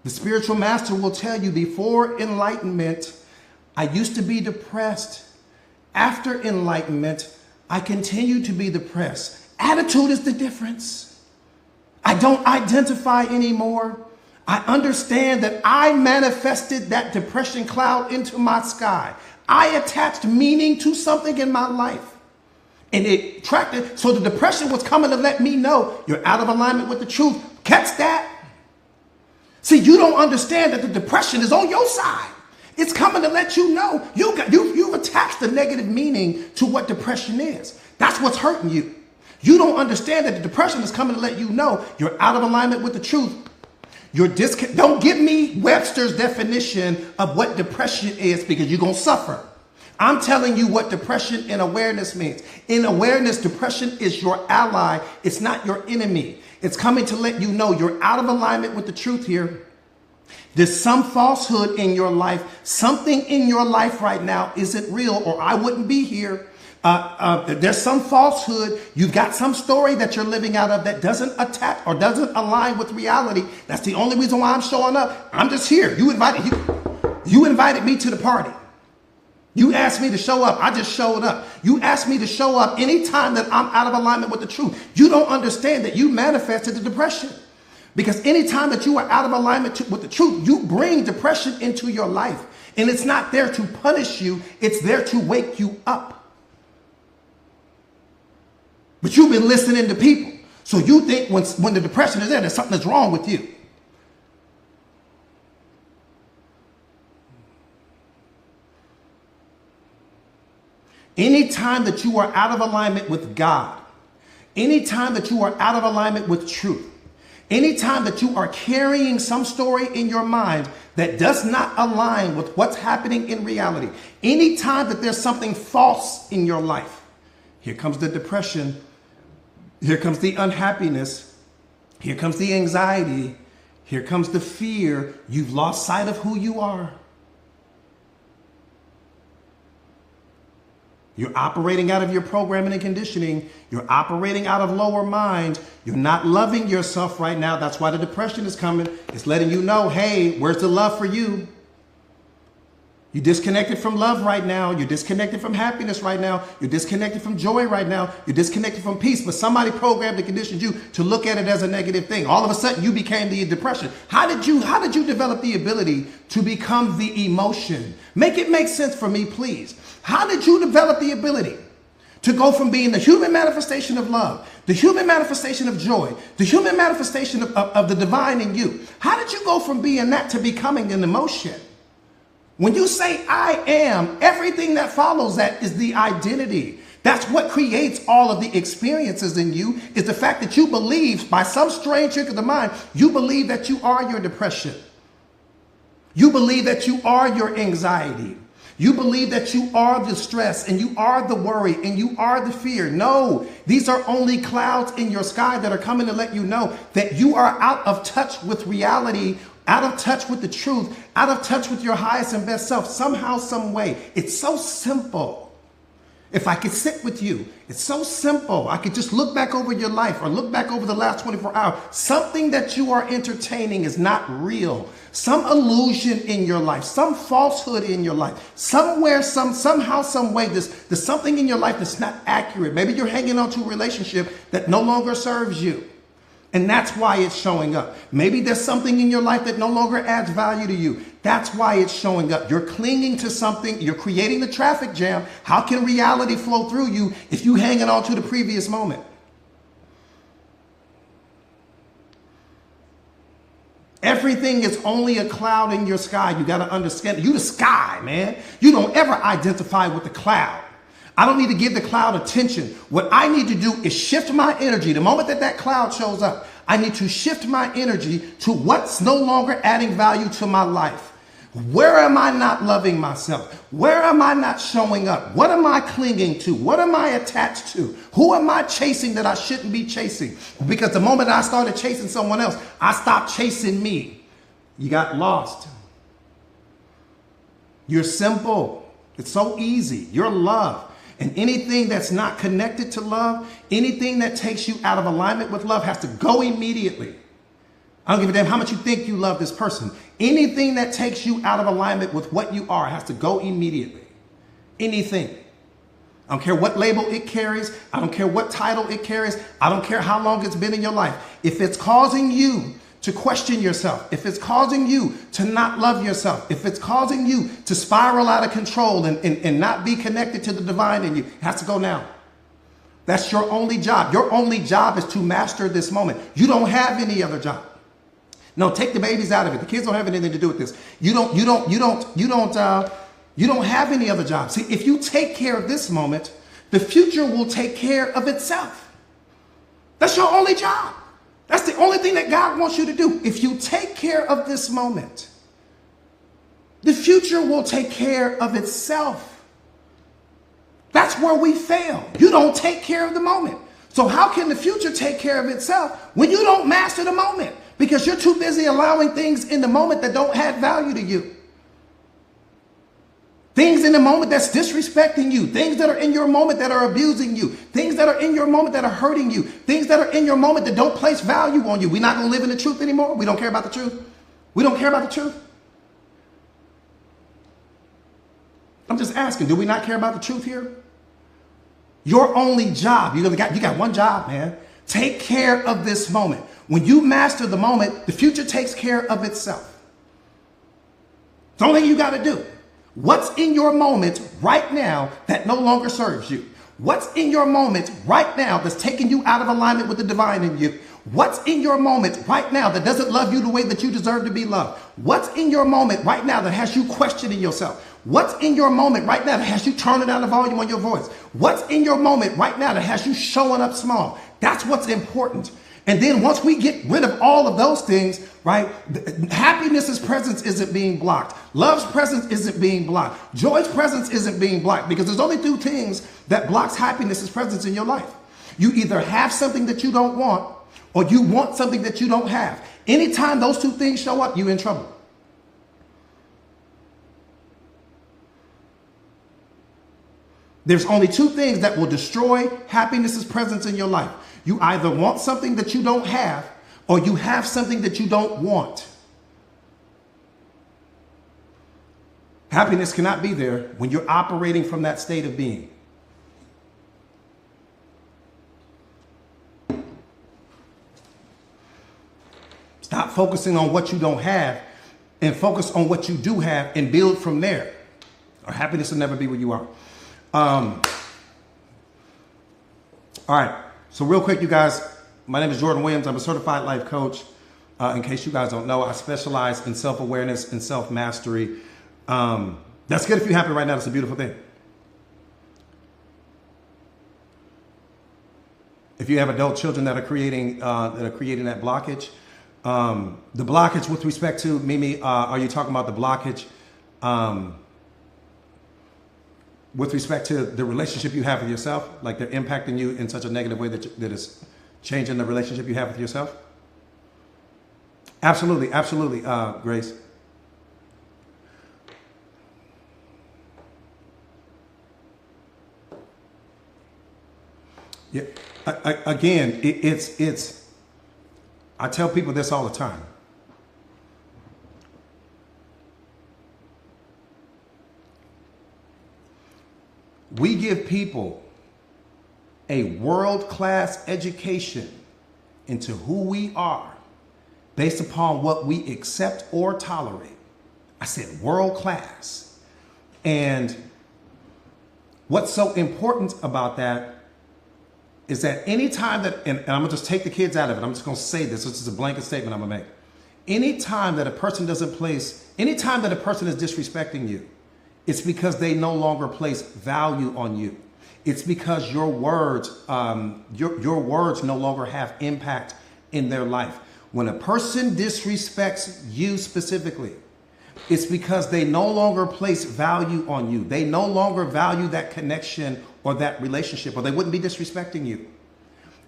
The spiritual master will tell you, before enlightenment, I used to be depressed. After enlightenment, I continue to be depressed. Attitude is the difference. I don't identify anymore. I understand that I manifested that depression cloud into my sky. I attached meaning to something in my life. And it attracted, so the depression was coming to let me know you're out of alignment with the truth. Catch that? See, you don't understand that the depression is on your side. It's coming to let you know you've attached the negative meaning to what depression is. That's what's hurting you. You don't understand that the depression is coming to let you know you're out of alignment with the truth. Don't give me Webster's definition of what depression is, because you're going to suffer. I'm telling you what depression in awareness means. In awareness, depression is your ally. It's not your enemy. It's coming to let you know you're out of alignment with the truth here. There's some falsehood in your life. Something in your life right now isn't real, or I wouldn't be here. There's some falsehood. You've got some story that you're living out of that doesn't attach or doesn't align with reality. That's the only reason why I'm showing up. I'm just here. You invited me to the party. You asked me to show up. I just showed up. You asked me to show up anytime that I'm out of alignment with the truth. You don't understand that you manifested the depression. Because anytime that you are out of alignment with the truth, you bring depression into your life. And it's not there to punish you. It's there to wake you up. But you've been listening to people. So you think when the depression is there, there's something that's wrong with you. Anytime that you are out of alignment with God, anytime that you are out of alignment with truth, anytime that you are carrying some story in your mind that does not align with what's happening in reality, anytime that there's something false in your life, here comes the depression. Here comes the unhappiness. Here comes the anxiety. Here comes the fear. You've lost sight of who you are. You're operating out of your programming and conditioning. You're operating out of lower mind. You're not loving yourself right now. That's why the depression is coming. It's letting you know, hey, where's the love for you? You're disconnected from love right now. You're disconnected from happiness right now. You're disconnected from joy right now. You're disconnected from peace. But somebody programmed and conditioned you to look at it as a negative thing. All of a sudden, you became the depression. How did you develop the ability to become the emotion? Make it make sense for me, please. How did you develop the ability to go from being the human manifestation of love, the human manifestation of joy, the human manifestation of the divine in you? How did you go from being that to becoming an emotion? When you say I am, everything that follows that is the identity. That's what creates all of the experiences in you, is the fact that you believe, by some strange trick of the mind, you believe that you are your depression. You believe that you are your anxiety. You believe that you are the stress and you are the worry and you are the fear. No, these are only clouds in your sky that are coming to let you know that you are out of touch with reality, out of touch with the truth, out of touch with your highest and best self, somehow, some way. It's so simple. If I could sit with you, it's so simple. I could just look back over your life or look back over the last 24 hours. Something that you are entertaining is not real. Some illusion in your life, some falsehood in your life, somewhere, somehow, some way, there's something in your life that's not accurate. Maybe you're hanging on to a relationship that no longer serves you. And that's why it's showing up. Maybe there's something in your life that no longer adds value to you. That's why it's showing up. You're clinging to something. You're creating the traffic jam. How can reality flow through you if you're hanging on to the previous moment? Everything is only a cloud in your sky. You got to understand. You the sky, man. You don't ever identify with the cloud. I don't need to give the cloud attention. What I need to do is shift my energy. The moment that cloud shows up, I need to shift my energy to what's no longer adding value to my life. Where am I not loving myself? Where am I not showing up? What am I clinging to? What am I attached to? Who am I chasing that I shouldn't be chasing? Because the moment I started chasing someone else, I stopped chasing me. You got lost. You're simple. It's so easy. You're love. And anything that's not connected to love, anything that takes you out of alignment with love has to go immediately. I don't give a damn how much you think you love this person. Anything that takes you out of alignment with what you are has to go immediately. Anything. I don't care what label it carries. I don't care what title it carries. I don't care how long it's been in your life. If it's causing you to question yourself, if it's causing you to not love yourself, if it's causing you to spiral out of control and not be connected to the divine in you, it has to go now. That's your only job. Your only job is to master this moment. You don't have any other job. No, take the babies out of it. The kids don't have anything to do with this. You don't have any other job. See, if you take care of this moment, the future will take care of itself. That's your only job. That's the only thing that God wants you to do. If you take care of this moment, the future will take care of itself. That's where we fail. You don't take care of the moment. So how can the future take care of itself when you don't master the moment? Because you're too busy allowing things in the moment that don't add value to you. Things in the moment that's disrespecting you. Things that are in your moment that are abusing you. Things that are in your moment that are hurting you. Things that are in your moment that don't place value on you. We're not going to live in the truth anymore. We don't care about the truth. We don't care about the truth. I'm just asking, do we not care about the truth here? Your only job, you got one job, man. Take care of this moment. When you master the moment, the future takes care of itself. It's the only thing you got to do. What's in your moment right now that no longer serves you? What's in your moment right now that's taking you out of alignment with the divine in you? What's in your moment right now that doesn't love you the way that you deserve to be loved? What's in your moment right now that has you questioning yourself? What's in your moment right now that has you turning down the volume on your voice? What's in your moment right now that has you showing up small? That's what's important. And then once we get rid of all of those things, right, happiness's presence isn't being blocked. Love's presence isn't being blocked. Joy's presence isn't being blocked, because there's only two things that blocks happiness's presence in your life. You either have something that you don't want, or you want something that you don't have. Anytime those two things show up, you're in trouble. There's only two things that will destroy happiness's presence in your life. You either want something that you don't have, or you have something that you don't want. Happiness cannot be there when you're operating from that state of being. Stop focusing on what you don't have and focus on what you do have and build from there, or happiness will never be where you are. All right. So real quick, you guys, my name is Jordan Williams. I'm a certified life coach. In case you guys don't know, I specialize in self-awareness and self-mastery. That's good if you're happy right now. That's a beautiful thing. If you have adult children that are creating that blockage, the blockage with respect to Mimi, are you talking about the blockage with respect to the relationship you have with yourself, like they're impacting you in such a negative way that is changing the relationship you have with yourself? Absolutely, absolutely, Grace. Yeah. Again, it's. I tell people this all the time. We give people a world-class education into who we are based upon what we accept or tolerate. I said world-class. And what's so important about that is that anytime that, and I'm gonna just take the kids out of it, I'm just gonna say this is a blanket statement I'm gonna make. Anytime that a person is disrespecting you, it's because they no longer place value on you. It's because your words no longer have impact in their life. When a person disrespects you specifically, it's because they no longer place value on you. They no longer value that connection or that relationship, or they wouldn't be disrespecting you.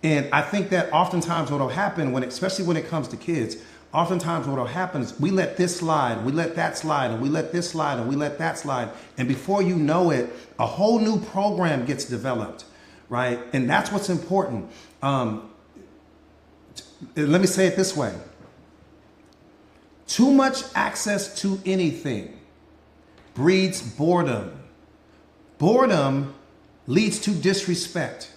And I think that oftentimes what will happen, especially when it comes to kids, oftentimes what will happen is we let this slide, we let that slide, and we let this slide, and we let that slide. And before you know it, a whole new program gets developed, right? And that's what's important. Let me say it this way. Too much access to anything breeds boredom. Boredom leads to disrespect.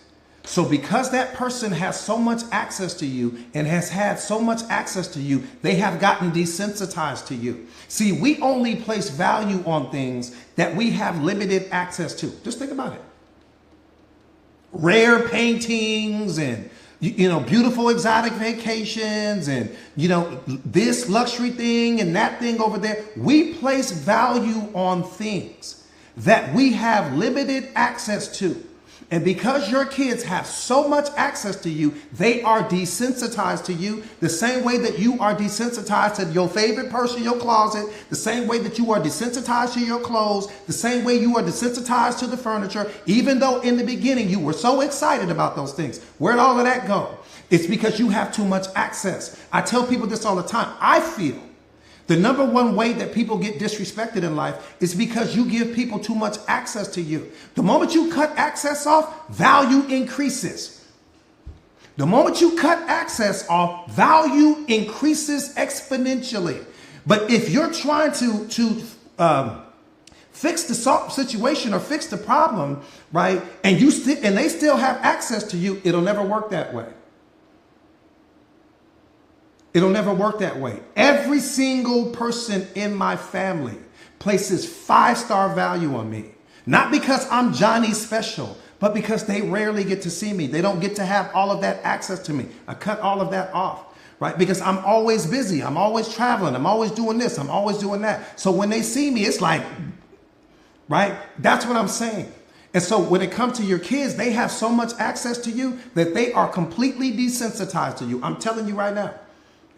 So because that person has so much access to you and has had so much access to you, they have gotten desensitized to you. See, we only place value on things that we have limited access to. Just think about it. Rare paintings and beautiful exotic vacations and, this luxury thing and that thing over there. We place value on things that we have limited access to. And because your kids have so much access to you, they are desensitized to you the same way that you are desensitized to your favorite purse in your closet, the same way that you are desensitized to your clothes, the same way you are desensitized to the furniture, even though in the beginning you were so excited about those things. Where'd all of that go? It's because you have too much access. I tell people this all the time. I feel the number one way that people get disrespected in life is because you give people too much access to you. The moment you cut access off, value increases. The moment you cut access off, value increases exponentially. But if you're trying to fix the situation or fix the problem, right, and they still have access to you, it'll never work that way. It'll never work that way. Every single person in my family places 5-star value on me. Not because I'm Johnny special, but because they rarely get to see me. They don't get to have all of that access to me. I cut all of that off, right? Because I'm always busy. I'm always traveling. I'm always doing this. I'm always doing that. So when they see me, it's like, right? That's what I'm saying. And so when it comes to your kids, they have so much access to you that they are completely desensitized to you. I'm telling you right now.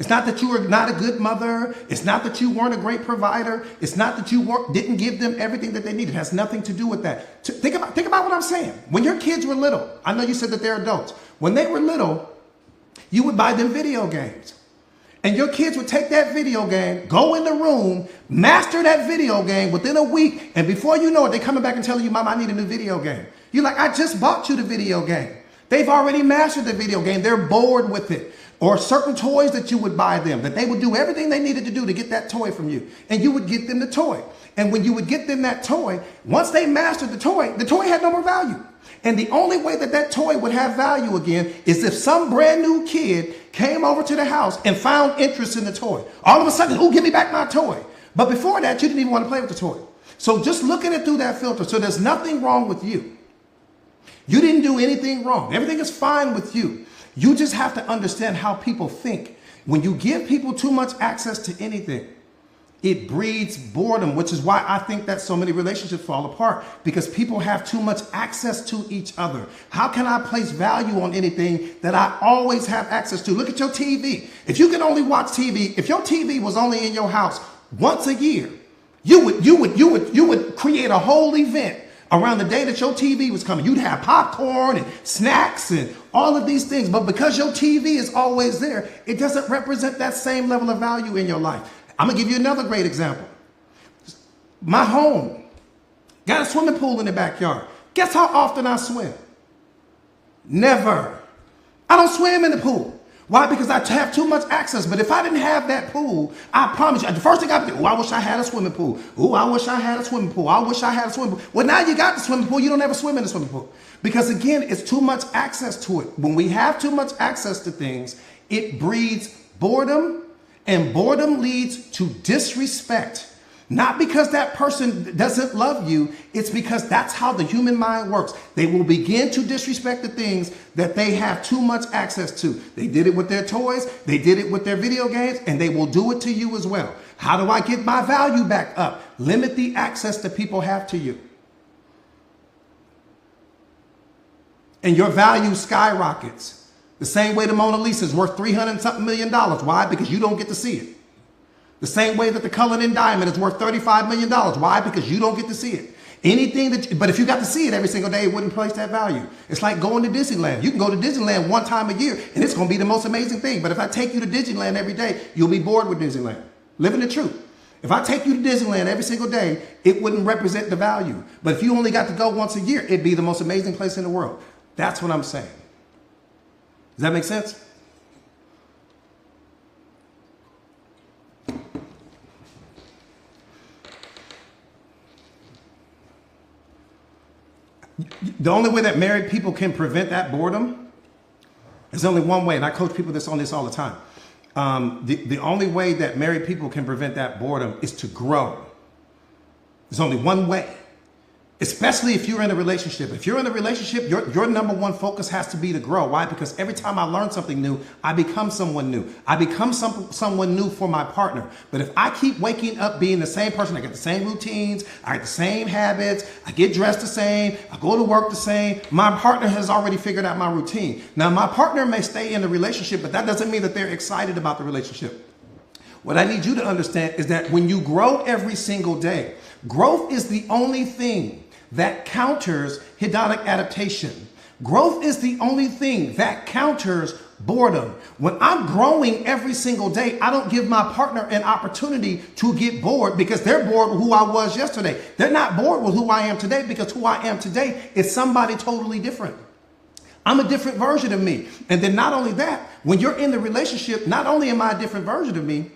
It's not that you were not a good mother. It's not that you weren't a great provider. It's not that you didn't give them everything that they needed. It has nothing to do with that. Think about what I'm saying. When your kids were little, I know you said that they're adults. When they were little, you would buy them video games. And your kids would take that video game, go in the room, master that video game within a week. And before you know it, they're coming back and telling you, Mom, I need a new video game. You're like, I just bought you the video game. They've already mastered the video game. They're bored with it. Or certain toys that you would buy them, that they would do everything they needed to do to get that toy from you. And you would get them the toy. And when you would get them that toy, once they mastered the toy had no more value. And the only way that toy would have value again is if some brand new kid came over to the house and found interest in the toy. All of a sudden, give me back my toy. But before that, you didn't even want to play with the toy. So just look at it through that filter. So there's nothing wrong with you. You didn't do anything wrong. Everything is fine with you. You just have to understand how people think. When you give people too much access to anything, it breeds boredom, which is why I think that so many relationships fall apart, because people have too much access to each other. How can I place value on anything that I always have access to? Look at your TV. If you can only watch TV, if your TV was only in your house once a year, you would create a whole event around the day that your TV was coming. You'd have popcorn and snacks and all of these things. But because your TV is always there, it doesn't represent that same level of value in your life. I'm going to give you another great example. My home got a swimming pool in the backyard. Guess how often I swim? Never. I don't swim in the pool. Why? Because I have too much access. But if I didn't have that pool, I promise you, the first thing I would do, I wish I had a swimming pool. I wish I had a swimming pool. I wish I had a swimming pool. Well, now you got the swimming pool. You don't ever swim in the swimming pool. Because again, it's too much access to it. When we have too much access to things, it breeds boredom, and boredom leads to disrespect. Not because that person doesn't love you, it's because that's how the human mind works. They will begin to disrespect the things that they have too much access to. They did it with their toys, they did it with their video games, and they will do it to you as well. How do I get my value back up? Limit the access that people have to you. And your value skyrockets. The same way the Mona Lisa is worth $300-something million. Why? Because you don't get to see it. The same way that the Cullinan diamond is worth $35 million. Why? Because you don't get to see it. But if you got to see it every single day, it wouldn't place that value. It's like going to Disneyland. You can go to Disneyland one time a year, and it's going to be the most amazing thing. But if I take you to Disneyland every day, you'll be bored with Disneyland. Living the truth. If I take you to Disneyland every single day, it wouldn't represent the value. But if you only got to go once a year, it'd be the most amazing place in the world. That's what I'm saying. Does that make sense? The only way that married people can prevent that boredom is only one way, and I coach people on this all the time. The only way that married people can prevent that boredom is to grow. There's only one way. Especially if you're in a relationship. If you're in a relationship, your number one focus has to be to grow. Why? Because every time I learn something new, I become someone new. I become someone new for my partner. But if I keep waking up being the same person, I get the same routines, I get the same habits, I get dressed the same, I go to work the same, my partner has already figured out my routine. Now, my partner may stay in the relationship, but that doesn't mean that they're excited about the relationship. What I need you to understand is that when you grow every single day, growth is the only thing that counters hedonic adaptation. Growth is the only thing that counters boredom. When I'm growing every single day, I don't give my partner an opportunity to get bored because they're bored with who I was yesterday. They're not bored with who I am today because who I am today is somebody totally different. I'm a different version of me. And then not only that, when you're in the relationship, not only am I a different version of me,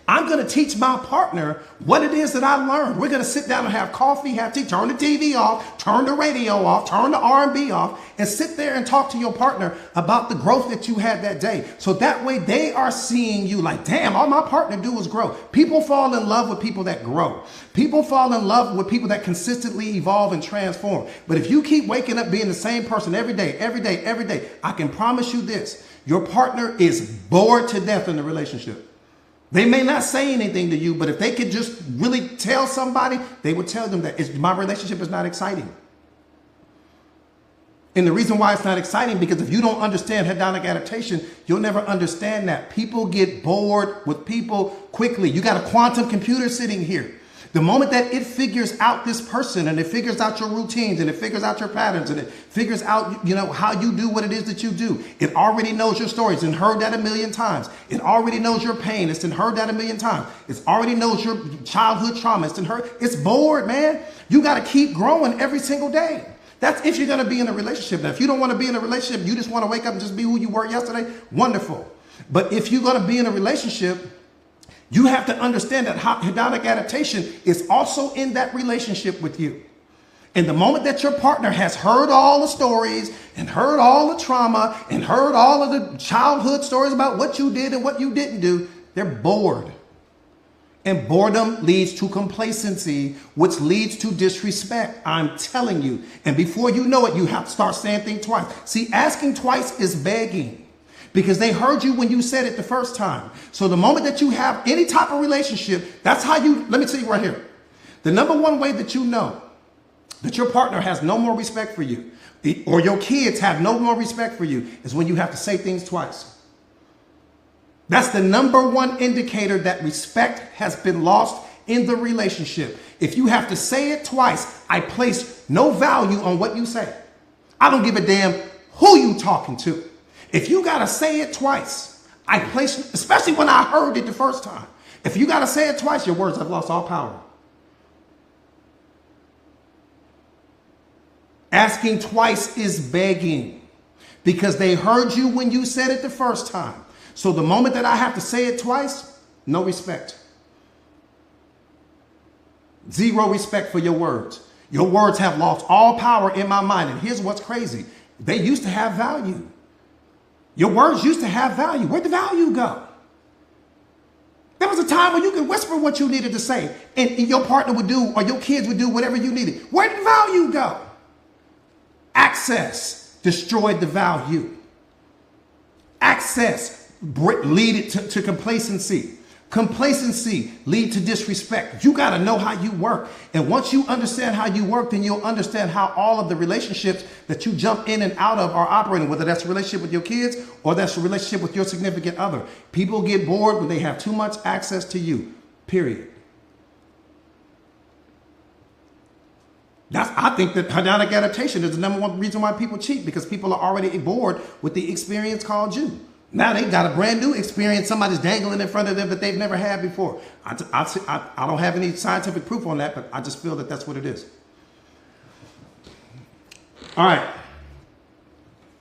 I'm going to teach my partner what it is that I learned. We're going to sit down and have coffee, have tea, turn the TV off, turn the radio off, turn the R&B off, and sit there and talk to your partner about the growth that you had that day. So that way they are seeing you like, damn, all my partner do is grow. People fall in love with people that grow. People fall in love with people that consistently evolve and transform. But if you keep waking up being the same person every day, I can promise you this, your partner is bored to death in the relationship. They may not say anything to you, but if they could just really tell somebody, they would tell them that my relationship is not exciting. And the reason why it's not exciting, because if you don't understand hedonic adaptation, you'll never understand that. People get bored with people quickly. You got a quantum computer sitting here. The moment that it figures out this person and it figures out your routines and it figures out your patterns and it figures out, how you do what it is that you do, it already knows your stories and heard that a million times. It already knows your pain. It's been heard that a million times. It already knows your childhood trauma. It's bored, man. You got to keep growing every single day. That's if you're going to be in a relationship. Now, if you don't want to be in a relationship, you just want to wake up and just be who you were yesterday, wonderful. But if you're going to be in a relationship, you have to understand that hedonic adaptation is also in that relationship with you. And the moment that your partner has heard all the stories and heard all the trauma and heard all of the childhood stories about what you did and what you didn't do, they're bored. And boredom leads to complacency, which leads to disrespect. I'm telling you. And before you know it, you have to start saying things twice. See, asking twice is begging. Because they heard you when you said it the first time. So the moment that you have any type of relationship, that's how let me tell you right here. The number one way that you know that your partner has no more respect for you, or your kids have no more respect for you, is when you have to say things twice. That's the number one indicator that respect has been lost in the relationship. If you have to say it twice, I place no value on what you say. I don't give a damn who you talking to. If you got to say it twice, I place, especially when I heard it the first time. If you got to say it twice, your words have lost all power. Asking twice is begging. because they heard you when you said it the first time. So the moment that I have to say it twice, no respect. Zero respect for your words. Your words have lost all power in my mind. And here's what's crazy. They used to have value. Your words used to have value. Where'd the value go? There was a time when you could whisper what you needed to say and your partner would do, or your kids would do whatever you needed. Where did the value go? Access destroyed the value. Access lead to complacency. Complacency lead to disrespect. You got to know how you work. And once you understand how you work, then you'll understand how all of the relationships that you jump in and out of are operating, whether that's a relationship with your kids or that's a relationship with your significant other. People get bored when they have too much access to you, period. I think that hedonic adaptation is the number one reason why people cheat, because people are already bored with the experience called you. Now they got a brand new experience. Somebody's dangling in front of them that they've never had before. I don't have any scientific proof on that, but I just feel that that's what it is. All right.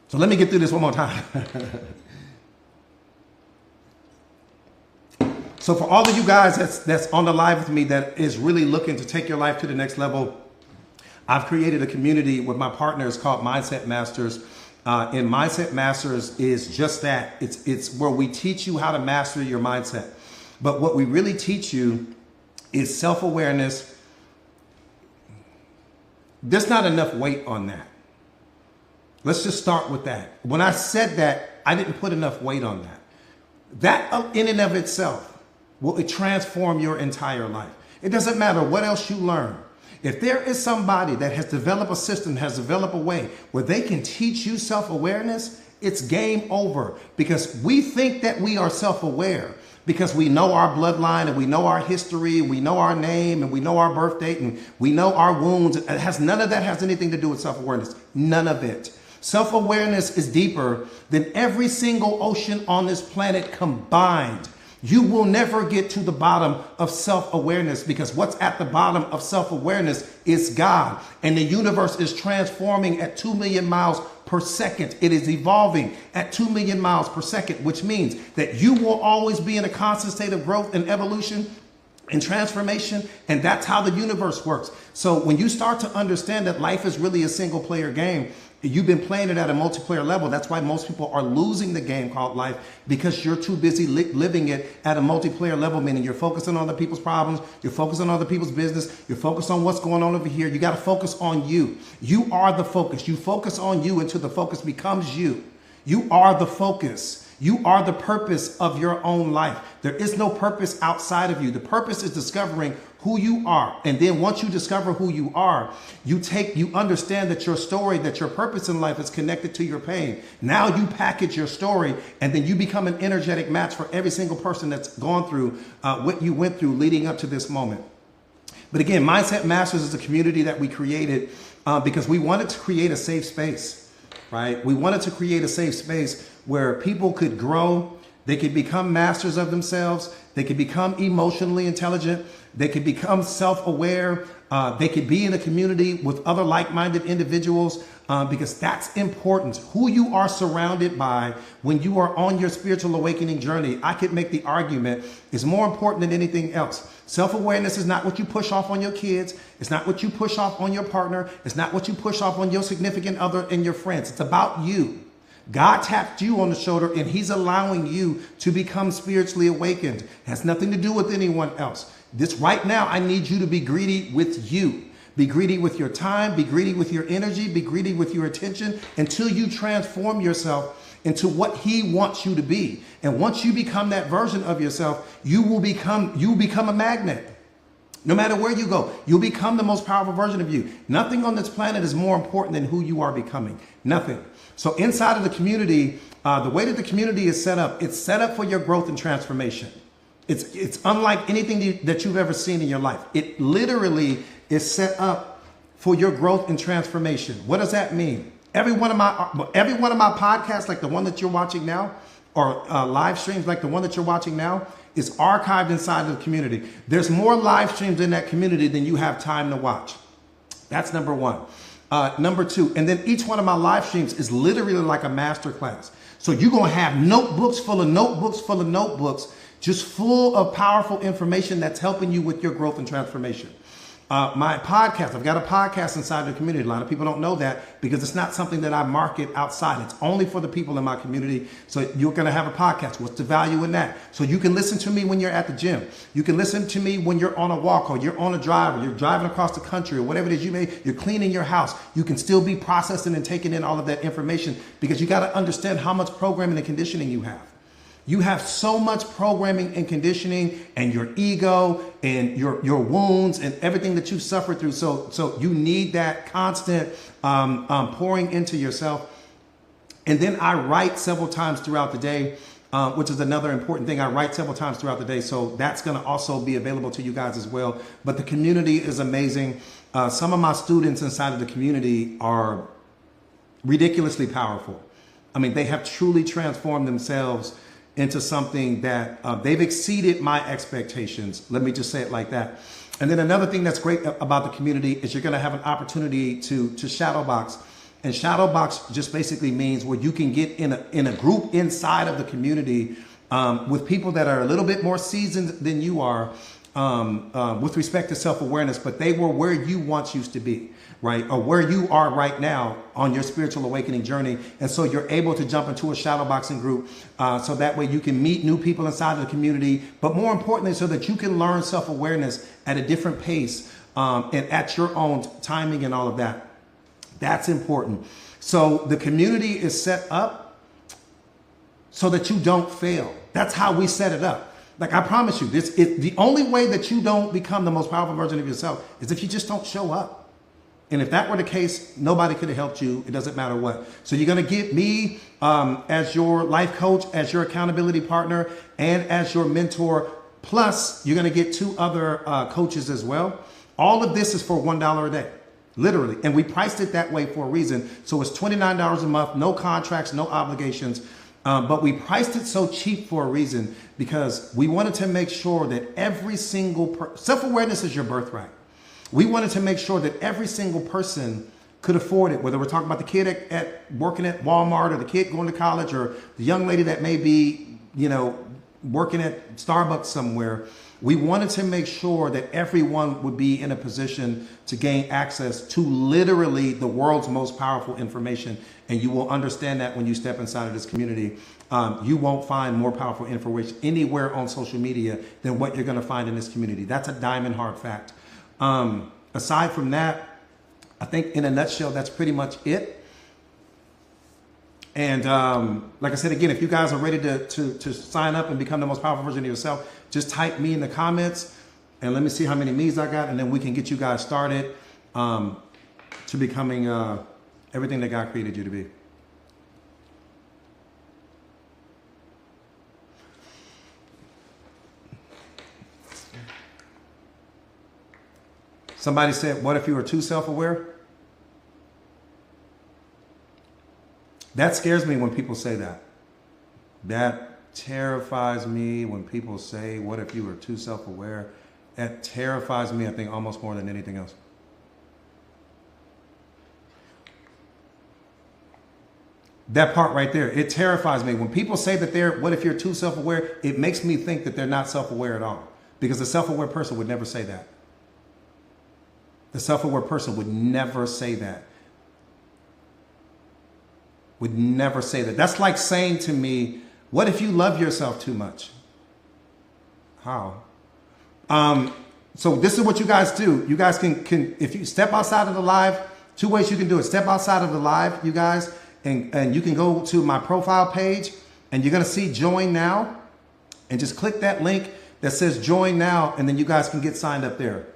So let me get through this one more time. So for all of you guys that's on the live with me that is really looking to take your life to the next level, I've created a community with my partners called Mindset Masters. And Mindset Masters is just that. It's where we teach you how to master your mindset. But what we really teach you is self-awareness. There's not enough weight on that. Let's just start with that. When I said that, I didn't put enough weight on that. That in and of itself will transform your entire life. It doesn't matter what else you learn. If there is somebody that has developed a system, has developed a way where they can teach you self-awareness, it's game over, because we think that we are self-aware because we know our bloodline and we know our history, we know our name and we know our birth date and we know our wounds. None of that has anything to do with self-awareness. None of it. Self-awareness is deeper than every single ocean on this planet combined. You will never get to the bottom of self-awareness, because what's at the bottom of self-awareness is God. And the universe is transforming at 2 million miles per second. It is evolving at 2 million miles per second, which means that you will always be in a constant state of growth and evolution and transformation. And that's how the universe works. So when you start to understand that life is really a single player game, you've been playing it at a multiplayer level. That's why most people are losing the game called life, because you're too busy living it at a multiplayer level, meaning you're focusing on other people's problems, you're focusing on other people's business, you're focused on what's going on over here. You got to focus on you. You are the focus. You focus on you until the focus becomes you. You are the focus. You are the purpose of your own life. There is no purpose outside of you. The purpose is discovering who you are. And then once you discover who you are, you understand that your story, that your purpose in life is connected to your pain. Now you package your story, and then you become an energetic match for every single person that's gone through what you went through leading up to this moment. But again, Mindset Masters is a community that we created because we wanted to create a safe space, right? We wanted to create a safe space where people could grow, they could become masters of themselves, they could become emotionally intelligent, they could become self-aware, they could be in a community with other like-minded individuals, because that's important. Who you are surrounded by when you are on your spiritual awakening journey, I could make the argument, is more important than anything else. Self-awareness is not what you push off on your kids. It's not what you push off on your partner. It's not what you push off on your significant other and your friends. It's about you. God tapped you on the shoulder, and he's allowing you to become spiritually awakened. It has nothing to do with anyone else. This right now, I need you to be greedy with you. Be greedy with your time, be greedy with your energy, be greedy with your attention until you transform yourself into what he wants you to be. And once you become that version of yourself, you will become a magnet. No matter where you go, you'll become the most powerful version of you. Nothing on this planet is more important than who you are becoming. Nothing. So inside of the community, the way that the community is set up, it's set up for your growth and transformation. It's unlike anything that you've ever seen in your life. It literally is set up for your growth and transformation. What does that mean? Every one of my podcasts, like the one that you're watching now, or live streams like the one that you're watching now, is archived inside of the community. There's more live streams in that community than you have time to watch. That's number one. Number two, and then each one of my live streams is literally like a master class. So you're going to have notebooks full of notebooks full of notebooks, just full of powerful information that's helping you with your growth and transformation. My podcast, I've got a podcast inside the community. A lot of people don't know that because it's not something that I market outside. It's only for the people in my community. So you're going to have a podcast. What's the value in that? So you can listen to me when you're at the gym. You can listen to me when you're on a walk or you're on a drive or you're driving across the country or whatever it is you're cleaning your house. You can still be processing and taking in all of that information because you got to understand how much programming and conditioning you have. You have so much programming and conditioning and your ego and your wounds and everything that you've suffered through. So you need that constant pouring into yourself. And then I write several times throughout the day, which is another important thing. I write several times throughout the day. So that's going to also be available to you guys as well. But the community is amazing. Some of my students inside of the community are ridiculously powerful. I mean, they have truly transformed themselves into something that they've exceeded my expectations. Let me just say it like that. And then another thing that's great about the community is you're gonna have an opportunity to shadowbox. And shadowbox just basically means where you can get in a group inside of the community with people that are a little bit more seasoned than you are with respect to self-awareness, but they were where you once used to be, right? Or where you are right now on your spiritual awakening journey. And so you're able to jump into a shadowboxing group so that way you can meet new people inside of the community, but more importantly, so that you can learn self-awareness at a different pace and at your own timing and all of that. That's important. So the community is set up so that you don't fail. That's how we set it up. Like I promise you, the only way that you don't become the most powerful version of yourself is if you just don't show up. And if that were the case, nobody could have helped you. It doesn't matter what. So you're going to get me as your life coach, as your accountability partner, and as your mentor. Plus, you're going to get 2 other coaches as well. All of this is for $1 a day, literally. And we priced it that way for a reason. So it's $29 a month, no contracts, no obligations. But we priced it so cheap for a reason because we wanted to make sure that every single self-awareness is your birthright. We wanted to make sure that every single person could afford it, whether we're talking about the kid at working at Walmart or the kid going to college or the young lady that may be, working at Starbucks somewhere. We wanted to make sure that everyone would be in a position to gain access to literally the world's most powerful information. And you will understand that when you step inside of this community. You won't find more powerful information anywhere on social media than what you're going to find in this community. That's a diamond hard fact. Aside from that, I think in a nutshell, that's pretty much it. And like I said, again, if you guys are ready to sign up and become the most powerful version of yourself, just type me in the comments and let me see how many me's I got. And then we can get you guys started to becoming everything that God created you to be. Somebody said, what if you were too self-aware? That scares me when people say that. That terrifies me when people say, what if you were too self-aware? That terrifies me, I think, almost more than anything else. That part right there, it terrifies me. When people say that what if you're too self-aware, it makes me think that they're not self-aware at all. Because a self-aware person would never say that. The self-aware person would never say that. Would never say that. That's like saying to me, what if you love yourself too much? How? So this is what you guys do. You guys can if you step outside of the live, 2 ways you can do it. Step outside of the live, you guys, and you can go to my profile page and you're going to see join now and just click that link that says join now. And then you guys can get signed up there.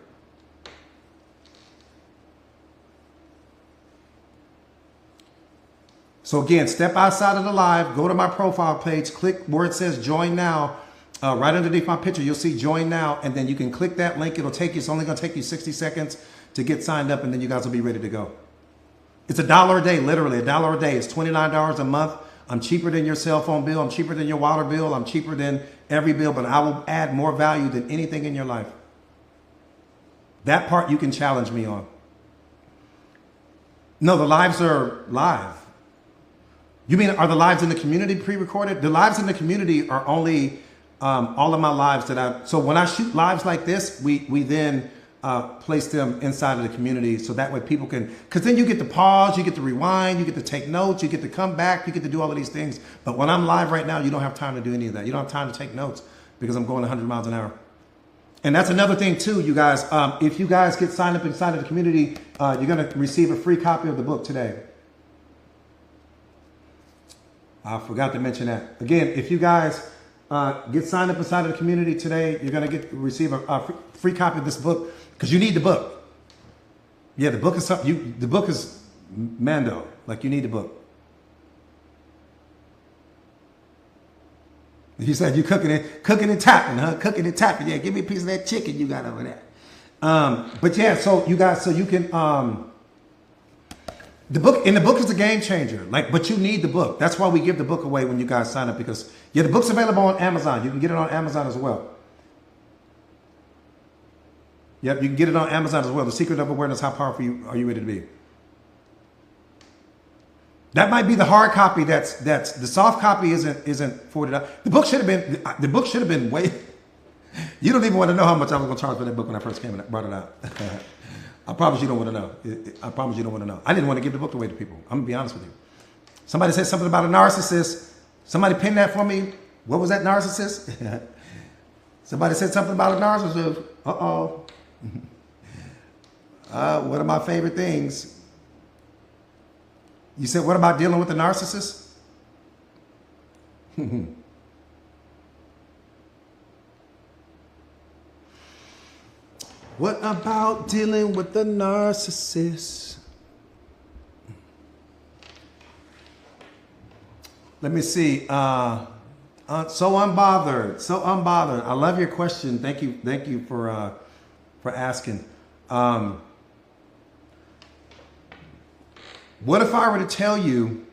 So again, step outside of the live, go to my profile page, click where it says join now. Right underneath my picture, you'll see join now, and then you can click that link. It'll take you, it's only gonna take you 60 seconds to get signed up, and then you guys will be ready to go. It's $1 a day, literally $1 a day. It's $29 a month. I'm cheaper than your cell phone bill. I'm cheaper than your water bill. I'm cheaper than every bill, but I will add more value than anything in your life. That part you can challenge me on. No, the lives are live. You mean, are the lives in the community pre-recorded? The lives in the community are only all of my lives that so when I shoot lives like this, we then place them inside of the community so that way people can, because then you get to pause, you get to rewind, you get to take notes, you get to come back, you get to do all of these things. But when I'm live right now, you don't have time to do any of that. You don't have time to take notes because I'm going 100 miles an hour. And that's another thing too, you guys. If you guys get signed up inside of the community, you're going to receive a free copy of the book today. I forgot to mention that. Again, if you guys get signed up inside of the community today, you're going to receive a free copy of this book because you need the book. Yeah, the book is something. The book is Mando. Like, you need the book. He said you cooking and tapping, huh? Cooking and tapping. Yeah, give me a piece of that chicken you got over there. But yeah, so you guys, so you can the book is a game changer. Like, but you need the book. That's why we give the book away when you guys sign up, because yeah, the book's available on Amazon. You can get it on Amazon as well. Yep, you can get it on Amazon as well. The Secret of Awareness: How Powerful Are You Ready to Be? That might be the hard copy. That's the soft copy isn't $40. The book should have been way. You don't even want to know how much I was going to charge for that book when I first came and brought it out. I promise you don't want to know. I promise you don't want to know. I didn't want to give the book away to people. I'm going to be honest with you. Somebody said something about a narcissist. Somebody pinned that for me. What was that, narcissist? Somebody said something about a narcissist. Uh-oh. One of my favorite things. You said, what about dealing with the narcissist? What about dealing with the narcissist? Let me see. So unbothered. So unbothered. I love your question. Thank you for asking. What if I were to tell you,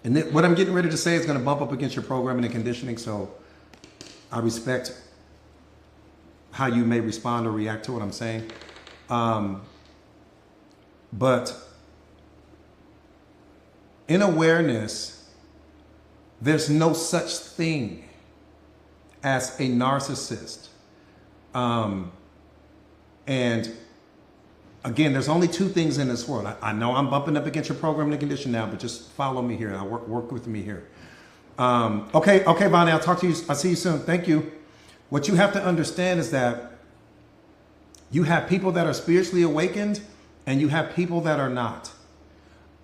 and what I'm getting ready to say is going to bump up against your programming and conditioning, so I respect how you may respond or react to what I'm saying. But in awareness, there's no such thing as a narcissist. And again, there's only two things in this world. I know I'm bumping up against your programming and condition now, but just follow me here. I'll work with me here. Okay, Bonnie, I'll talk to you. I'll see you soon. Thank you. What you have to understand is that you have people that are spiritually awakened and you have people that are not.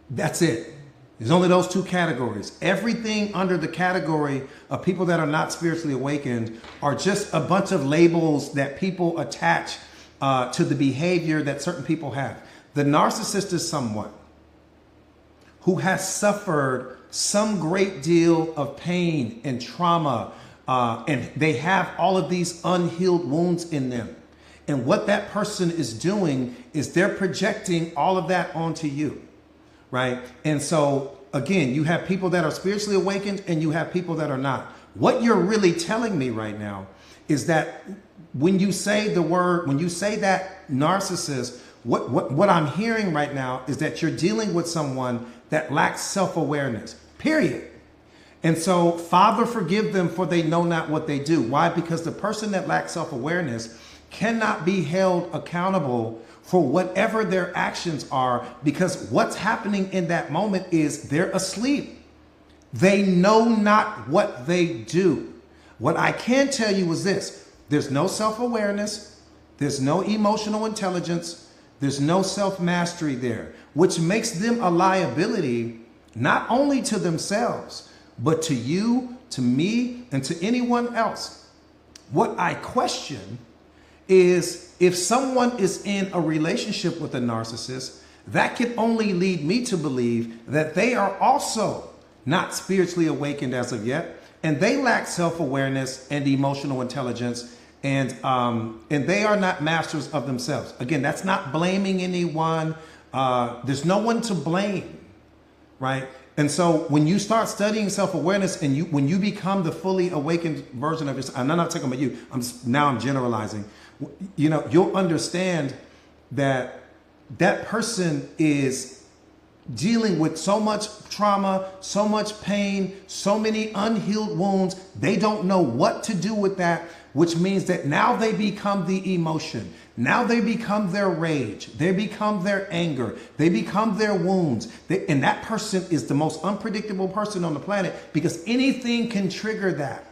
That's it. There's only those two categories. Everything under the category of people that are not spiritually awakened are just a bunch of labels that people attach to the behavior that certain people have. The narcissist is someone who has suffered some great deal of pain and trauma, and they have all of these unhealed wounds in them. And what that person is doing is they're projecting all of that onto you, right? And so, again, you have people that are spiritually awakened and you have people that are not. What you're really telling me right now is that when you say that narcissist, what I'm hearing right now is that you're dealing with someone that lacks self-awareness, period. And so, Father, forgive them, for they know not what they do. Why? Because the person that lacks self-awareness cannot be held accountable for whatever their actions are, because what's happening in that moment is they're asleep. They know not what they do. What I can tell you is this: there's no self-awareness, there's no emotional intelligence, there's no self-mastery there, which makes them a liability not only to themselves, but to you, to me, and to anyone else. What I question is, if someone is in a relationship with a narcissist, that can only lead me to believe that they are also not spiritually awakened as of yet, and they lack self-awareness and emotional intelligence, and they are not masters of themselves. Again, that's not blaming anyone. There's no one to blame, right? And so when you start studying self-awareness and when you become the fully awakened version of yourself, and I'm not talking about you, I'm generalizing, you'll understand that that person is dealing with so much trauma, so much pain, so many unhealed wounds. They don't know what to do with that, which means that now they become the emotion. Now they become their rage. They become their anger. They become their wounds. And that person is the most unpredictable person on the planet because anything can trigger that.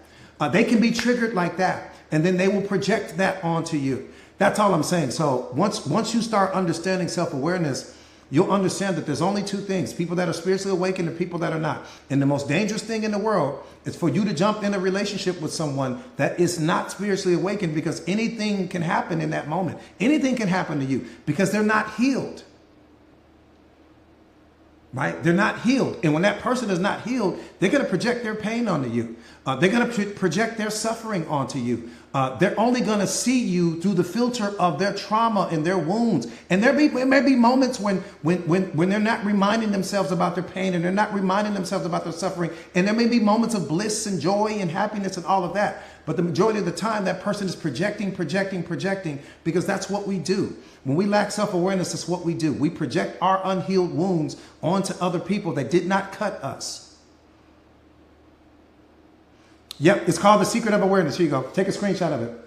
They can be triggered like that. And then they will project that onto you. That's all I'm saying. So once you start understanding self-awareness, you'll understand that there's only two things: people that are spiritually awakened and people that are not. And the most dangerous thing in the world is for you to jump in a relationship with someone that is not spiritually awakened, because anything can happen in that moment. Anything can happen to you because they're not healed. Right? They're not healed. And when that person is not healed, they're going to project their pain onto you. They're going to project their suffering onto you. They're only going to see you through the filter of their trauma and their wounds. And there may be moments when they're not reminding themselves about their pain, and they're not reminding themselves about their suffering. And there may be moments of bliss and joy and happiness and all of that. But the majority of the time, that person is projecting, because that's what we do. When we lack self-awareness, that's what we do. We project our unhealed wounds onto other people that did not cut us. Yep, it's called The Secret of Awareness. Here you go. Take a screenshot of it.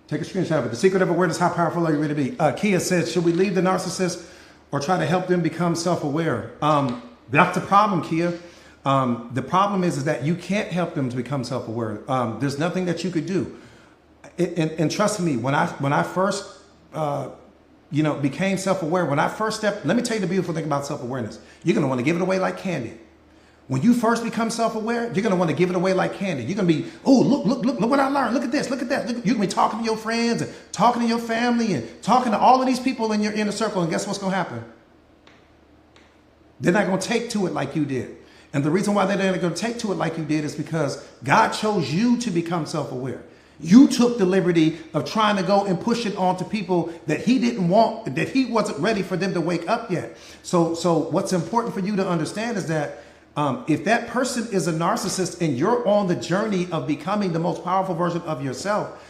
Take a screenshot of it. The Secret of Awareness. How powerful are you ready to be? Kia says, should we leave the narcissist or try to help them become self-aware? That's the problem, Kia. The problem is that you can't help them to become self-aware. There's nothing that you could do. And trust me, when I first became self-aware, when I first stepped, let me tell you the beautiful thing about self-awareness. You're going to want to give it away like candy. When you first become self-aware, you're going to want to give it away like candy. You're going to be, oh, look what I learned. Look at this. Look at that. You're going to be talking to your friends and talking to your family and talking to all of these people in your inner circle. And guess what's going to happen? They're not going to take to it like you did. And the reason why they're not going to take to it like you did is because God chose you to become self-aware. You took the liberty of trying to go and push it onto people that he didn't want, that he wasn't ready for them to wake up yet. So what's important for you to understand is that if that person is a narcissist and you're on the journey of becoming the most powerful version of yourself,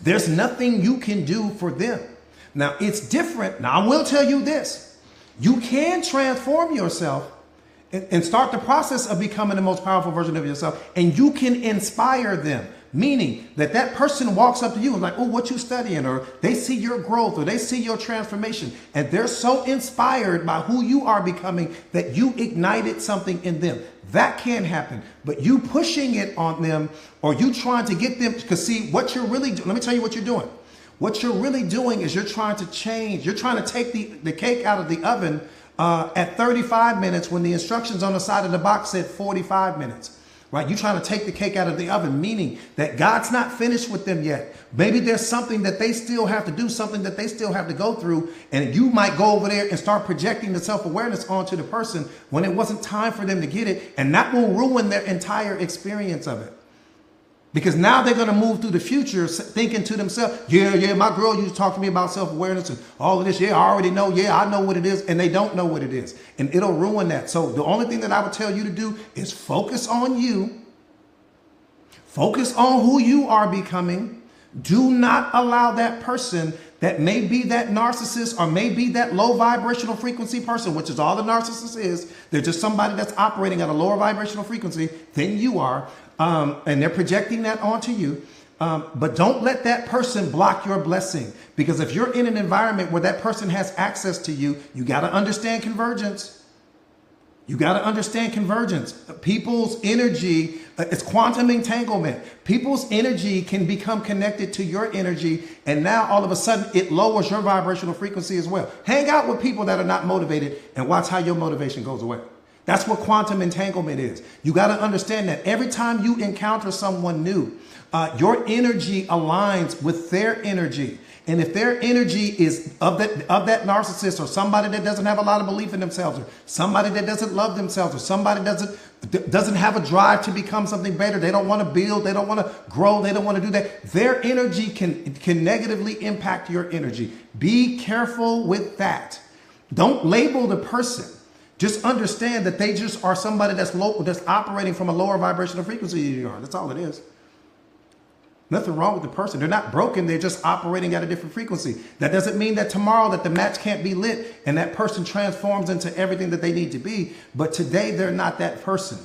there's nothing you can do for them. Now, it's different. Now, I will tell you this. You can transform yourself and start the process of becoming the most powerful version of yourself, and you can inspire them. Meaning that person walks up to you and like, oh, what you studying? Or they see your growth, or they see your transformation, and they're so inspired by who you are becoming that you ignited something in them. That can happen. But you pushing it on them, or you trying to get them, because see, what you're really doing, let me tell you what you're doing. What you're really doing is you're trying to change. You're trying to take the cake out of the oven at 35 minutes when the instructions on the side of the box said 45 minutes. Right? You're trying to take the cake out of the oven, meaning that God's not finished with them yet. Maybe there's something that they still have to do, something that they still have to go through. And you might go over there and start projecting the self-awareness onto the person when it wasn't time for them to get it. And that will ruin their entire experience of it. Because now they're going to move through the future thinking to themselves, yeah, my girl used to talk to me about self-awareness and all of this. Yeah, I already know. Yeah, I know what it is. And they don't know what it is. And it'll ruin that. So the only thing that I would tell you to do is focus on you. Focus on who you are becoming. Do not allow that person that may be that narcissist or may be that low vibrational frequency person, which is all the narcissist is. They're just somebody that's operating at a lower vibrational frequency than you are. And they're projecting that onto you. But don't let that person block your blessing. Because if you're in an environment where that person has access to you, you got to understand convergence. You got to understand convergence. People's energy, it's quantum entanglement. People's energy can become connected to your energy. And now all of a sudden it lowers your vibrational frequency as well. Hang out with people that are not motivated and watch how your motivation goes away. That's what quantum entanglement is. You got to understand that every time you encounter someone new, your energy aligns with their energy. And if their energy is of that narcissist, or somebody that doesn't have a lot of belief in themselves, or somebody that doesn't love themselves, or somebody doesn't have a drive to become something better, they don't want to build, they don't want to grow, they don't want to do that, their energy can negatively impact your energy. Be careful with that. Don't label the person. Just understand that they just are somebody that's low, that's operating from a lower vibrational frequency than you are. That's all it is. Nothing wrong with the person. They're not broken. They're just operating at a different frequency. That doesn't mean that tomorrow that the match can't be lit and that person transforms into everything that they need to be. But today they're not that person.